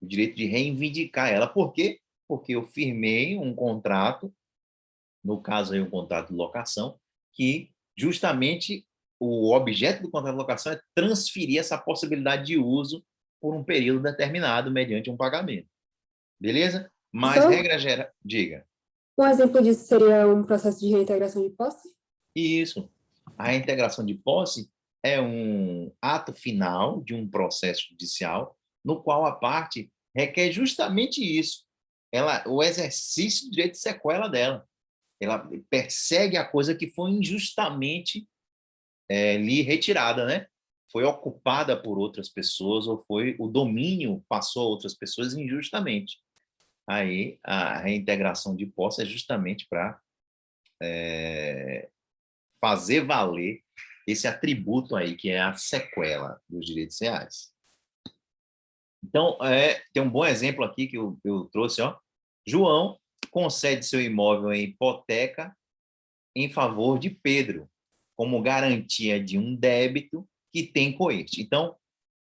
o direito de reivindicar ela. Por quê? Porque eu firmei um contrato, no caso aí um contrato de locação, que justamente o objeto do contrato de locação é transferir essa possibilidade de uso por um período determinado mediante um pagamento. Beleza? Mas, Só regra geral, diga. um exemplo disso seria um processo de reintegração de posse? Isso. A reintegração de posse é um ato final de um processo judicial no qual a parte requer justamente isso. O exercício do direito de sequela dela. Ela persegue a coisa que foi injustamente lhe retirada, né? Foi ocupada por outras pessoas ou o domínio passou a outras pessoas injustamente. Aí a reintegração de posse é justamente para fazer valer esse atributo aí, que é a sequela dos direitos reais. Então, tem um bom exemplo aqui que eu trouxe, ó. João concede seu imóvel em hipoteca em favor de Pedro, como garantia de um débito que tem com este. Então,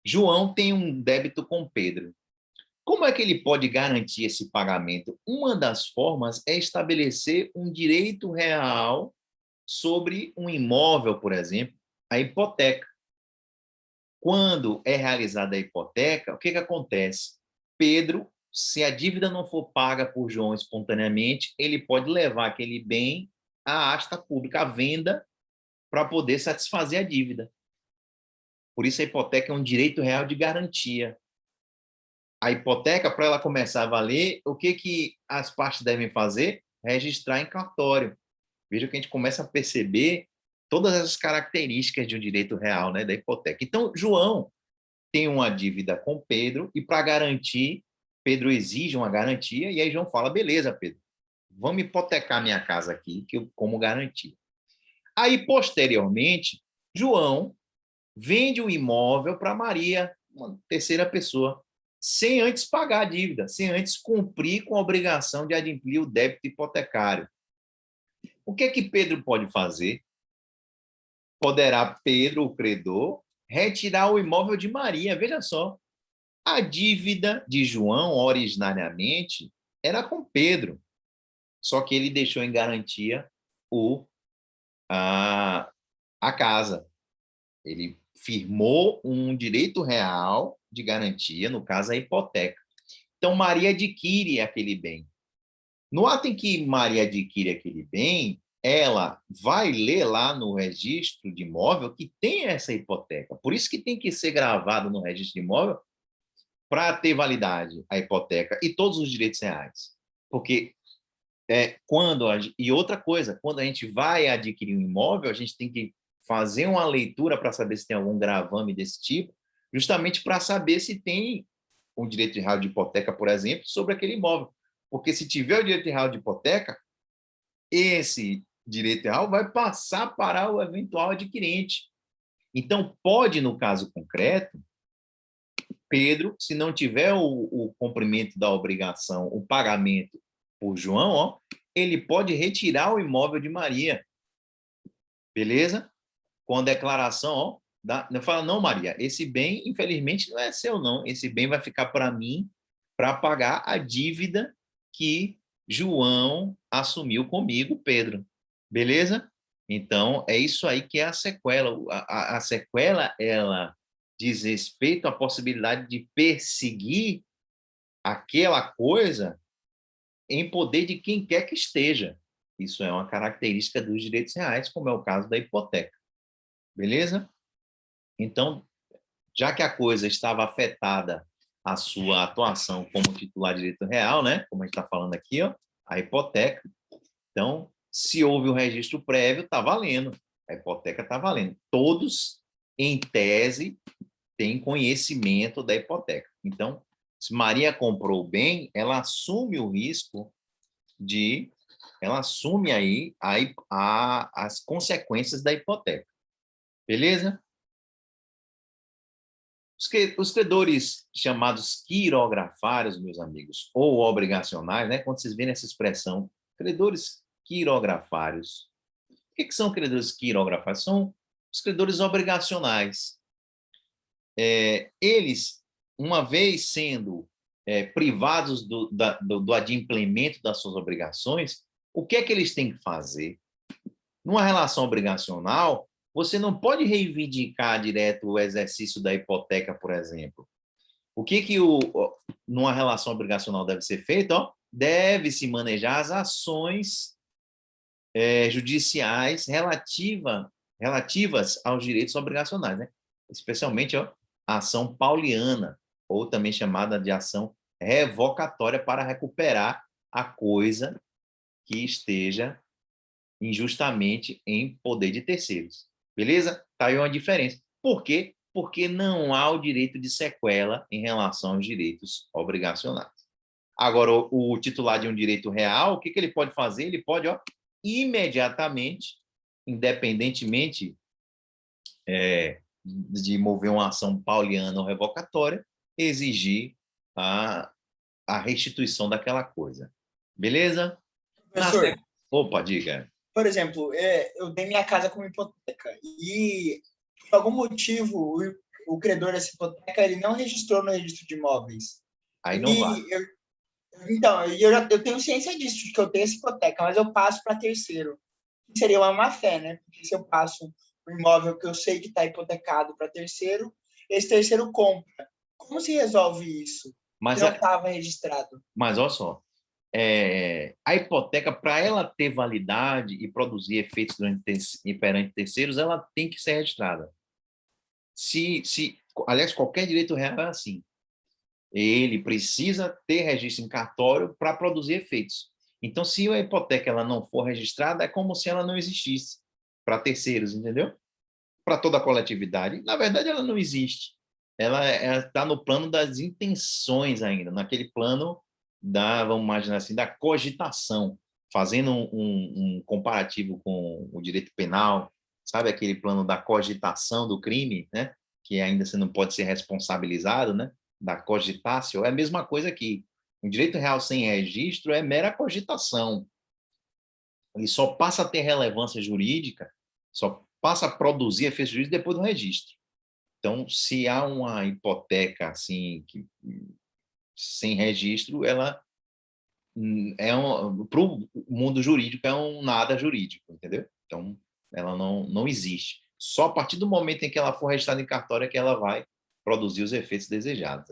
João tem um débito com Pedro. Como é que ele pode garantir esse pagamento? Uma das formas é estabelecer um direito real sobre um imóvel, por exemplo, a hipoteca. Quando é realizada a hipoteca, o que acontece? Pedro, se a dívida não for paga por João espontaneamente, ele pode levar aquele bem à asta pública, à venda, para poder satisfazer a dívida. Por isso a hipoteca é um direito real de garantia. A hipoteca, para ela começar a valer, o que as partes devem fazer? Registrar em cartório. Veja que a gente começa a perceber todas as características de um direito real, né, da hipoteca. Então, João tem uma dívida com Pedro e, para garantir, Pedro exige uma garantia e aí João fala, beleza, Pedro, vamos hipotecar minha casa aqui como garantia. Aí, posteriormente, João vende o imóvel para Maria, uma terceira pessoa, sem antes pagar a dívida, sem antes cumprir com a obrigação de adimplir o débito hipotecário. O que Pedro pode fazer? Poderá Pedro, o credor, retirar o imóvel de Maria. Veja só, a dívida de João, originariamente, era com Pedro, só que ele deixou em garantia a casa. Ele firmou um direito real de garantia, no caso, a hipoteca. Então, Maria adquire aquele bem. No ato em que Maria adquire aquele bem, ela vai ler lá no registro de imóvel que tem essa hipoteca. Por isso que tem que ser gravado no registro de imóvel para ter validade a hipoteca e todos os direitos reais. Porque e outra coisa, quando a gente vai adquirir um imóvel, a gente tem que fazer uma leitura para saber se tem algum gravame desse tipo, justamente para saber se tem um direito real de hipoteca, por exemplo, sobre aquele imóvel. Porque se tiver o direito real de hipoteca, esse direito real vai passar para o eventual adquirente. Então, pode, no caso concreto, Pedro, se não tiver o cumprimento da obrigação, o pagamento por João, ó, ele pode retirar o imóvel de Maria. Beleza? Com a declaração, ó, fala, não, Maria, esse bem, infelizmente, não é seu, não. Esse bem vai ficar para mim para pagar a dívida que João assumiu comigo, Pedro. Beleza? Então, é isso aí que é a sequela. A sequela, ela diz respeito à possibilidade de perseguir aquela coisa em poder de quem quer que esteja. Isso é uma característica dos direitos reais, como é o caso da hipoteca. Beleza? Então, já que a coisa estava afetada a sua atuação como titular de direito real, né? Como a gente está falando aqui, ó, a hipoteca. Então, se houve o registro prévio, está valendo. A hipoteca está valendo. Todos, em tese, têm conhecimento da hipoteca. Então, se Maria comprou o bem, ela assume o risco ela assume aí as consequências da hipoteca. Beleza? Os credores chamados quirografários, meus amigos, ou obrigacionais, né? Quando vocês verem essa expressão, credores quirografários. O que são credores quirografários? São os credores obrigacionais. Eles, uma vez sendo privados do adimplemento das suas obrigações, o que é que eles têm que fazer? Numa relação obrigacional, você não pode reivindicar direto o exercício da hipoteca, por exemplo. O que numa relação obrigacional deve ser feito? Deve-se manejar as ações judiciais relativas aos direitos obrigacionais, né? Especialmente a ação pauliana, ou também chamada de ação revocatória para recuperar a coisa que esteja injustamente em poder de terceiros. Beleza? Tá aí uma diferença. Por quê? Porque não há o direito de sequela em relação aos direitos obrigacionais. Agora, o titular de um direito real, o que ele pode fazer? Ele pode, imediatamente, independentemente de mover uma ação pauliana ou revocatória, exigir a restituição daquela coisa. Beleza? Professor, Opa, diga. por exemplo, eu dei minha casa como hipoteca e, por algum motivo, o credor dessa hipoteca ele não registrou no registro de imóveis. Aí não vai. Eu tenho ciência disso, de que eu tenho essa hipoteca, mas eu passo para terceiro. Seria uma má-fé, né? Porque se eu passo um imóvel que eu sei que está hipotecado para terceiro, esse terceiro compra. Como se resolve isso? Mas não estava registrado. Mas olha só, a hipoteca, para ela ter validade e produzir efeitos perante terceiros, ela tem que ser registrada. Aliás, qualquer direito real é assim. Ele precisa ter registro em cartório para produzir efeitos. Então, se a hipoteca ela não for registrada, é como se ela não existisse para terceiros, entendeu? Para toda a coletividade. Na verdade, ela não existe. Ela está no plano das intenções ainda, naquele plano vamos imaginar assim, da cogitação, fazendo um comparativo com o direito penal, sabe aquele plano da cogitação do crime, né? Que ainda você não pode ser responsabilizado, né? Da cogitatio, é a mesma coisa aqui. O direito real sem registro é mera cogitação. Ele só passa a ter relevância jurídica, só passa a produzir efeitos jurídicos depois do registro. Então, se há uma hipoteca assim, sem registro, ela para o mundo jurídico é um nada jurídico, entendeu? Então, ela não existe. Só a partir do momento em que ela for registrada em cartório é que ela vai produzir os efeitos desejados.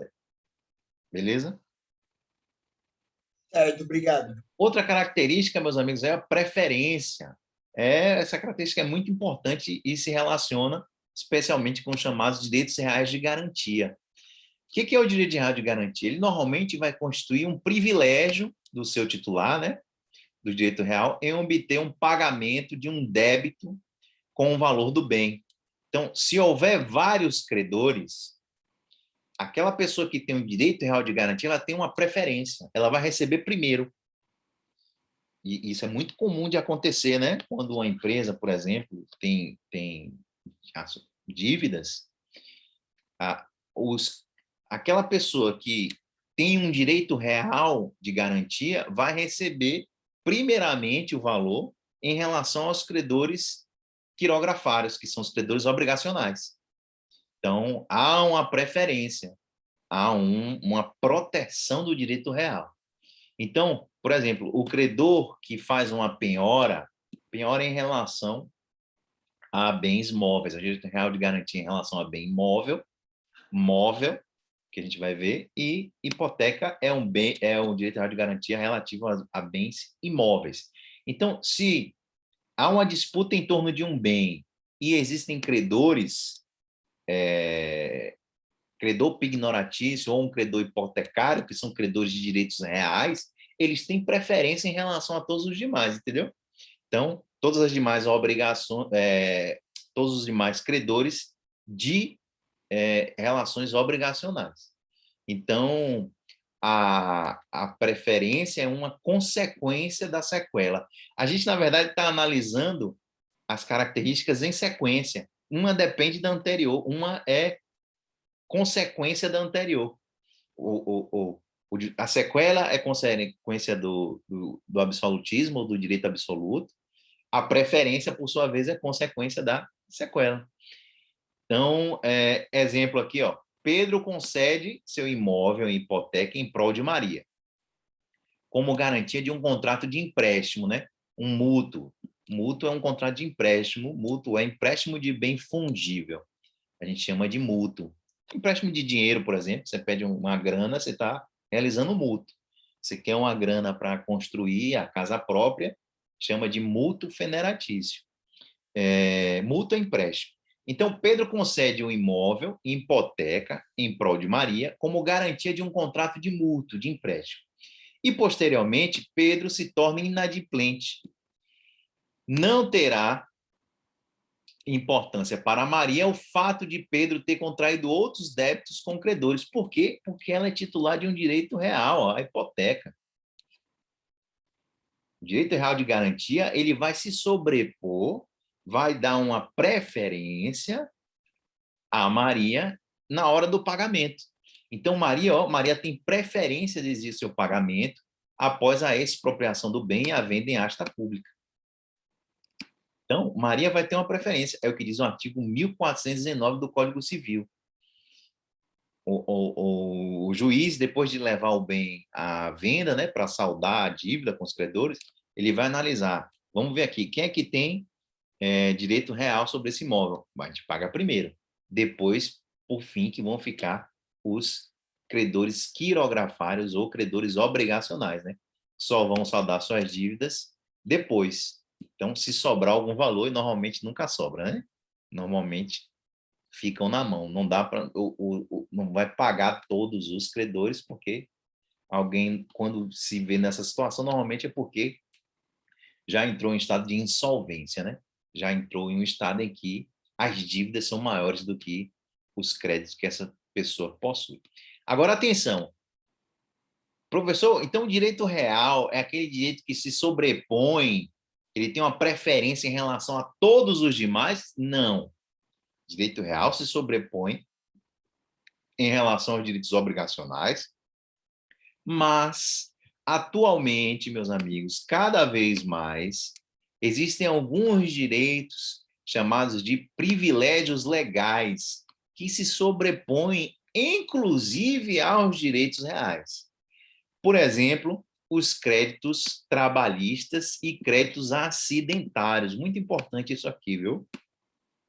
Beleza? Certo, obrigado. Outra característica, meus amigos, é a preferência. Essa característica é muito importante e se relaciona especialmente com os chamados direitos reais de garantia. O que é o direito real de garantia? Ele normalmente vai constituir um privilégio do seu titular, né, do direito real, em obter um pagamento de um débito com o valor do bem. Então, se houver vários credores, aquela pessoa que tem o direito real de garantia, ela tem uma preferência, ela vai receber primeiro. E isso é muito comum de acontecer, né? Quando uma empresa, por exemplo, tem dívidas, aquela pessoa que tem um direito real de garantia vai receber primeiramente o valor em relação aos credores quirografários, que são os credores obrigacionais. Então, há uma preferência, há uma proteção do direito real. Então, por exemplo, o credor que faz uma penhora em relação a bens móveis, o direito real de garantia em relação a bem móvel, que a gente vai ver, e hipoteca é um direito real de garantia relativo a bens imóveis. Então, se há uma disputa em torno de um bem e existem credores, credor pignoratício ou um credor hipotecário, que são credores de direitos reais, eles têm preferência em relação a todos os demais, entendeu? Então, todas as demais obrigações, todos os demais credores de relações obrigacionais. Então, a preferência é uma consequência da sequela. A gente, na verdade, está analisando as características em sequência. Uma depende da anterior, uma é consequência da anterior. A sequela é consequência do absolutismo, ou do direito absoluto. A preferência, por sua vez, é consequência da sequela. Então, exemplo aqui, ó. Pedro concede seu imóvel em hipoteca em prol de Maria, como garantia de um contrato de empréstimo, né? Um mútuo. Mútuo é um contrato de empréstimo, mútuo é empréstimo de bem fungível. A gente chama de mútuo. Empréstimo de dinheiro, por exemplo, você pede uma grana, você está realizando um mútuo. Você quer uma grana para construir a casa própria, chama de mútuo feneratício. Mútuo é empréstimo. Então, Pedro concede um imóvel em hipoteca em prol de Maria como garantia de um contrato de mútuo, de empréstimo. E, posteriormente, Pedro se torna inadimplente. Não terá importância para Maria o fato de Pedro ter contraído outros débitos com credores. Por quê? Porque ela é titular de um direito real, a hipoteca. O direito real de garantia, ele vai se sobrepor, vai dar uma preferência a Maria na hora do pagamento. Então, Maria tem preferência de exigir seu pagamento após a expropriação do bem e a venda em asta pública. Então, Maria vai ter uma preferência. É o que diz o artigo 1419 do Código Civil. O juiz, depois de levar o bem à venda, né, para saldar a dívida com os credores, ele vai analisar. Vamos ver aqui, quem é que tem direito real sobre esse imóvel? A gente paga primeiro. Depois, por fim, que vão ficar os credores quirografários ou credores obrigacionais, né? Só vão saldar suas dívidas depois. Então, se sobrar algum valor, e normalmente nunca sobra, né? Normalmente ficam na mão. Não dá para, não vai pagar todos os credores, porque alguém, quando se vê nessa situação, normalmente é porque já entrou em estado de insolvência, né? Já entrou em um estado em que as dívidas são maiores do que os créditos que essa pessoa possui. Agora, atenção. Professor, então o direito real é aquele direito que se sobrepõe, ele tem uma preferência em relação a todos os demais? Não. O direito real se sobrepõe em relação aos direitos obrigacionais, mas, atualmente, meus amigos, cada vez mais, existem alguns direitos chamados de privilégios legais que se sobrepõem, inclusive, aos direitos reais. Por exemplo, os créditos trabalhistas e créditos acidentários. Muito importante isso aqui, viu?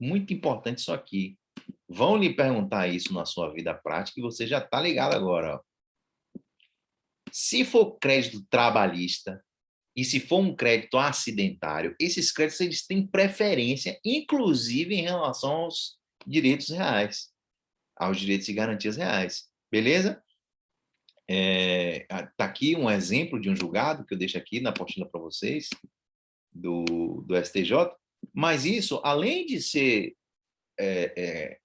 Muito importante isso aqui. Vão lhe perguntar isso na sua vida prática e você já está ligado agora. Ó. Se for crédito trabalhista, e se for um crédito acidentário, esses créditos eles têm preferência, inclusive em relação aos direitos reais, aos direitos e garantias reais. Beleza? Tá aqui um exemplo de um julgado que eu deixo aqui na apostila para vocês, do STJ, mas isso, além de ser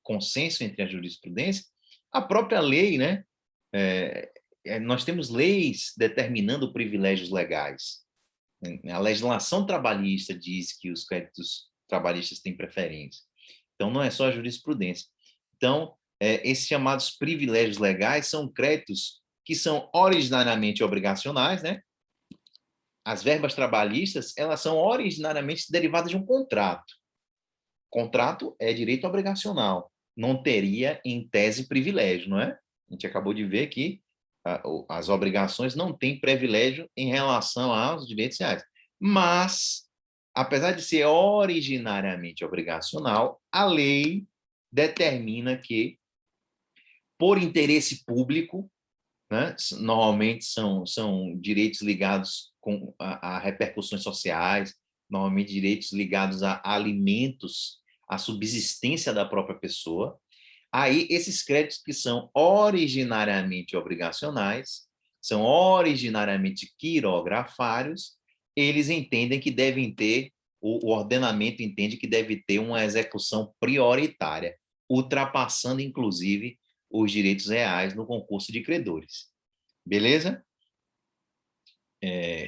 consenso entre a jurisprudência, a própria lei, né? Nós temos leis determinando privilégios legais. A legislação trabalhista diz que os créditos trabalhistas têm preferência. Então, não é só a jurisprudência. Então, esses chamados privilégios legais são créditos que são originariamente obrigacionais, né? As verbas trabalhistas, elas são originariamente derivadas de um contrato. Contrato é direito obrigacional. Não teria, em tese, privilégio, não é? A gente acabou de ver que as obrigações não têm privilégio em relação aos direitos reais. Mas, apesar de ser originariamente obrigacional, a lei determina que, por interesse público, né, normalmente são direitos ligados a repercussões sociais, normalmente direitos ligados a alimentos, à subsistência da própria pessoa. Aí, esses créditos que são originariamente obrigacionais, são originariamente quirografários, eles entendem que devem ter, o ordenamento entende que deve ter uma execução prioritária, ultrapassando, inclusive, os direitos reais no concurso de credores. Beleza?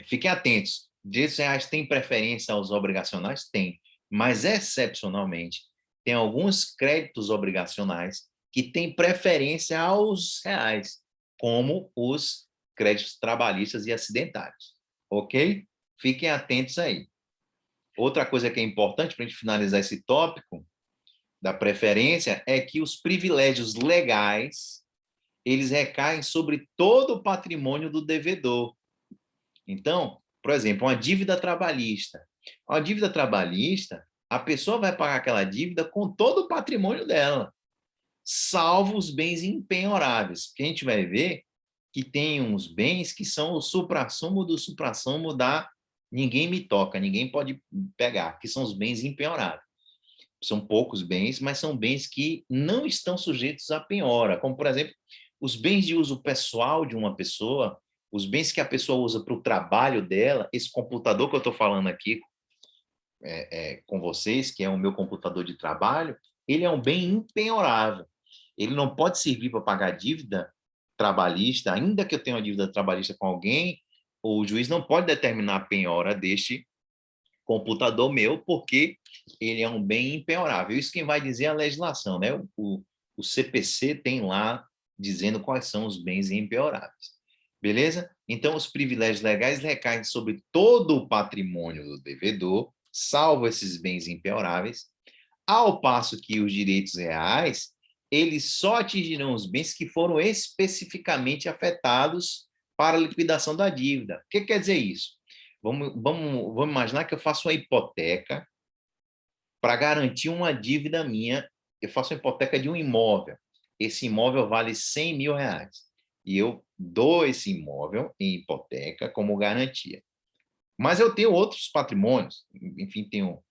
Fiquem atentos. Direitos reais têm preferência aos obrigacionais? Tem. Mas, excepcionalmente, tem alguns créditos obrigacionais que têm preferência aos reais, como os créditos trabalhistas e acidentários. Ok? Fiquem atentos aí. Outra coisa que é importante para a gente finalizar esse tópico da preferência é que os privilégios legais eles recaem sobre todo o patrimônio do devedor. Então, por exemplo, uma dívida trabalhista. Uma dívida trabalhista, a pessoa vai pagar aquela dívida com todo o patrimônio dela, salvo os bens impenhoráveis. Porque a gente vai ver que tem uns bens que são o suprassumo do suprassumo da ninguém me toca, ninguém pode pegar, que são os bens impenhoráveis. São poucos bens, mas são bens que não estão sujeitos à penhora, como, por exemplo, os bens de uso pessoal de uma pessoa, os bens que a pessoa usa para o trabalho dela, esse computador que eu estou falando aqui com vocês, que é o meu computador de trabalho, ele é um bem impenhorável. Ele não pode servir para pagar dívida trabalhista, ainda que eu tenha uma dívida trabalhista com alguém, o juiz não pode determinar a penhora deste computador meu, porque ele é um bem impenhorável. Isso quem vai dizer é a legislação, né? O CPC tem lá dizendo quais são os bens impenhoráveis. Beleza? Então, os privilégios legais recaem sobre todo o patrimônio do devedor, salvo esses bens impenhoráveis, ao passo que os direitos reais, eles só atingirão os bens que foram especificamente afetados para a liquidação da dívida. O que quer dizer isso? Vamos imaginar que eu faço uma hipoteca para garantir uma dívida minha. Eu faço uma hipoteca de um imóvel. Esse imóvel vale 100 mil reais. E eu dou esse imóvel em hipoteca como garantia. Mas eu tenho outros patrimônios. Enfim, tenho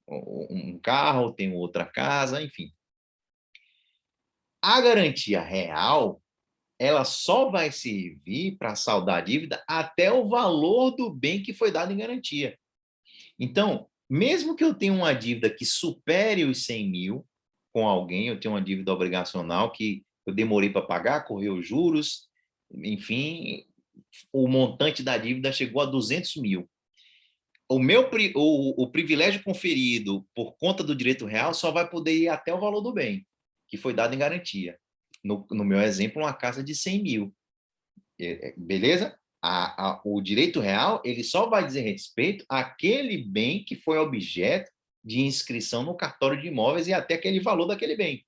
um carro, tenho outra casa, enfim. A garantia real, ela só vai servir para saldar a dívida até o valor do bem que foi dado em garantia. Então, mesmo que eu tenha uma dívida que supere os 100 mil com alguém, eu tenho uma dívida obrigacional que eu demorei para pagar, correu juros, enfim, o montante da dívida chegou a 200 mil. O privilégio conferido por conta do direito real só vai poder ir até o valor do bem, que foi dado em garantia. No meu exemplo, uma casa de 100 mil. Beleza? O direito real ele só vai dizer respeito àquele bem que foi objeto de inscrição no cartório de imóveis e até aquele valor daquele bem.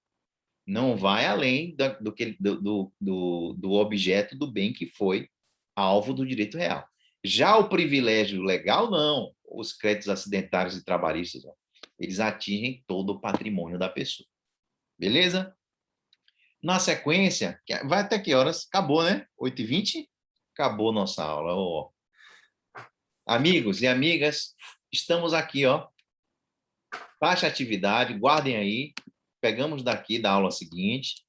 Não vai além do objeto do bem que foi alvo do direito real. Já o privilégio legal, não. Os créditos acidentários e trabalhistas, eles atingem todo o patrimônio da pessoa. Beleza? Na sequência, vai até que horas? Acabou, né? 8h20? Acabou nossa aula. Amigos e amigas, estamos aqui, ó. Baixa atividade, guardem aí. Pegamos daqui da aula seguinte.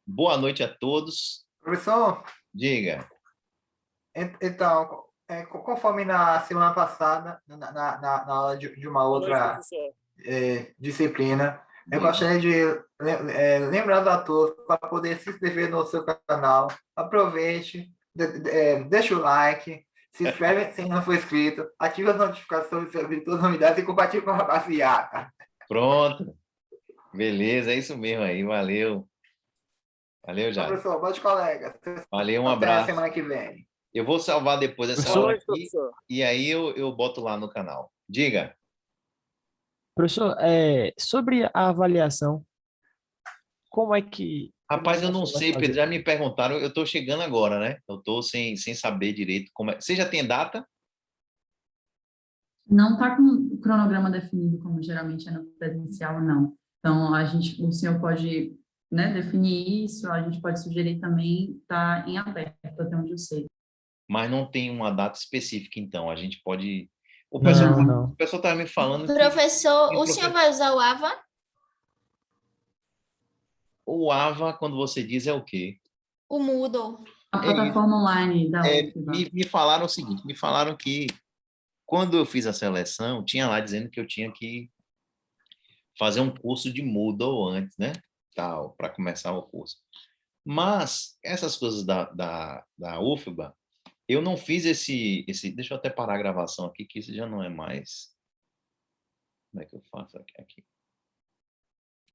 Boa noite a todos. Professor, Diga. então, conforme na semana passada, na aula de uma outra disciplina, eu gostaria de lembrar a todos para poder se inscrever no seu canal. Aproveite, deixa o like, se inscreve se não for inscrito, ative as notificações sobre todas as novidades e compartilhe com a rapaziada. Pronto. Beleza, é isso mesmo aí. Valeu. Valeu, Então, Jade. professor, bons colegas. Valeu, um Até abraço. semana que vem. Eu vou salvar depois essa Professor, aula aqui e aí eu boto lá no canal. Diga. Professor, sobre a avaliação, como é que... Rapaz, eu não você vai sei, fazer? Pedro, já me perguntaram, eu estou chegando agora, né? Eu estou sem saber direito como é. Você já tem data? Não está com o cronograma definido, como geralmente é no presencial, não. Então, o senhor pode, né, definir isso, a gente pode sugerir também, está em aberto, até onde eu sei. Mas não tem uma data específica, então. A gente pode... O Não. pessoal estava me falando que Professor, o Sim, senhor vai usar o AVA? o AVA, quando você diz, é o quê? O Moodle? A plataforma online da UFBA. Me falaram o seguinte, me falaram que quando eu fiz a seleção, tinha lá dizendo que eu tinha que fazer um curso de Moodle antes, né? Tal, para começar o curso. Mas essas coisas da UFBA, eu não fiz esse... Deixa eu até parar a gravação aqui, que isso já não é mais... Como é que eu faço aqui?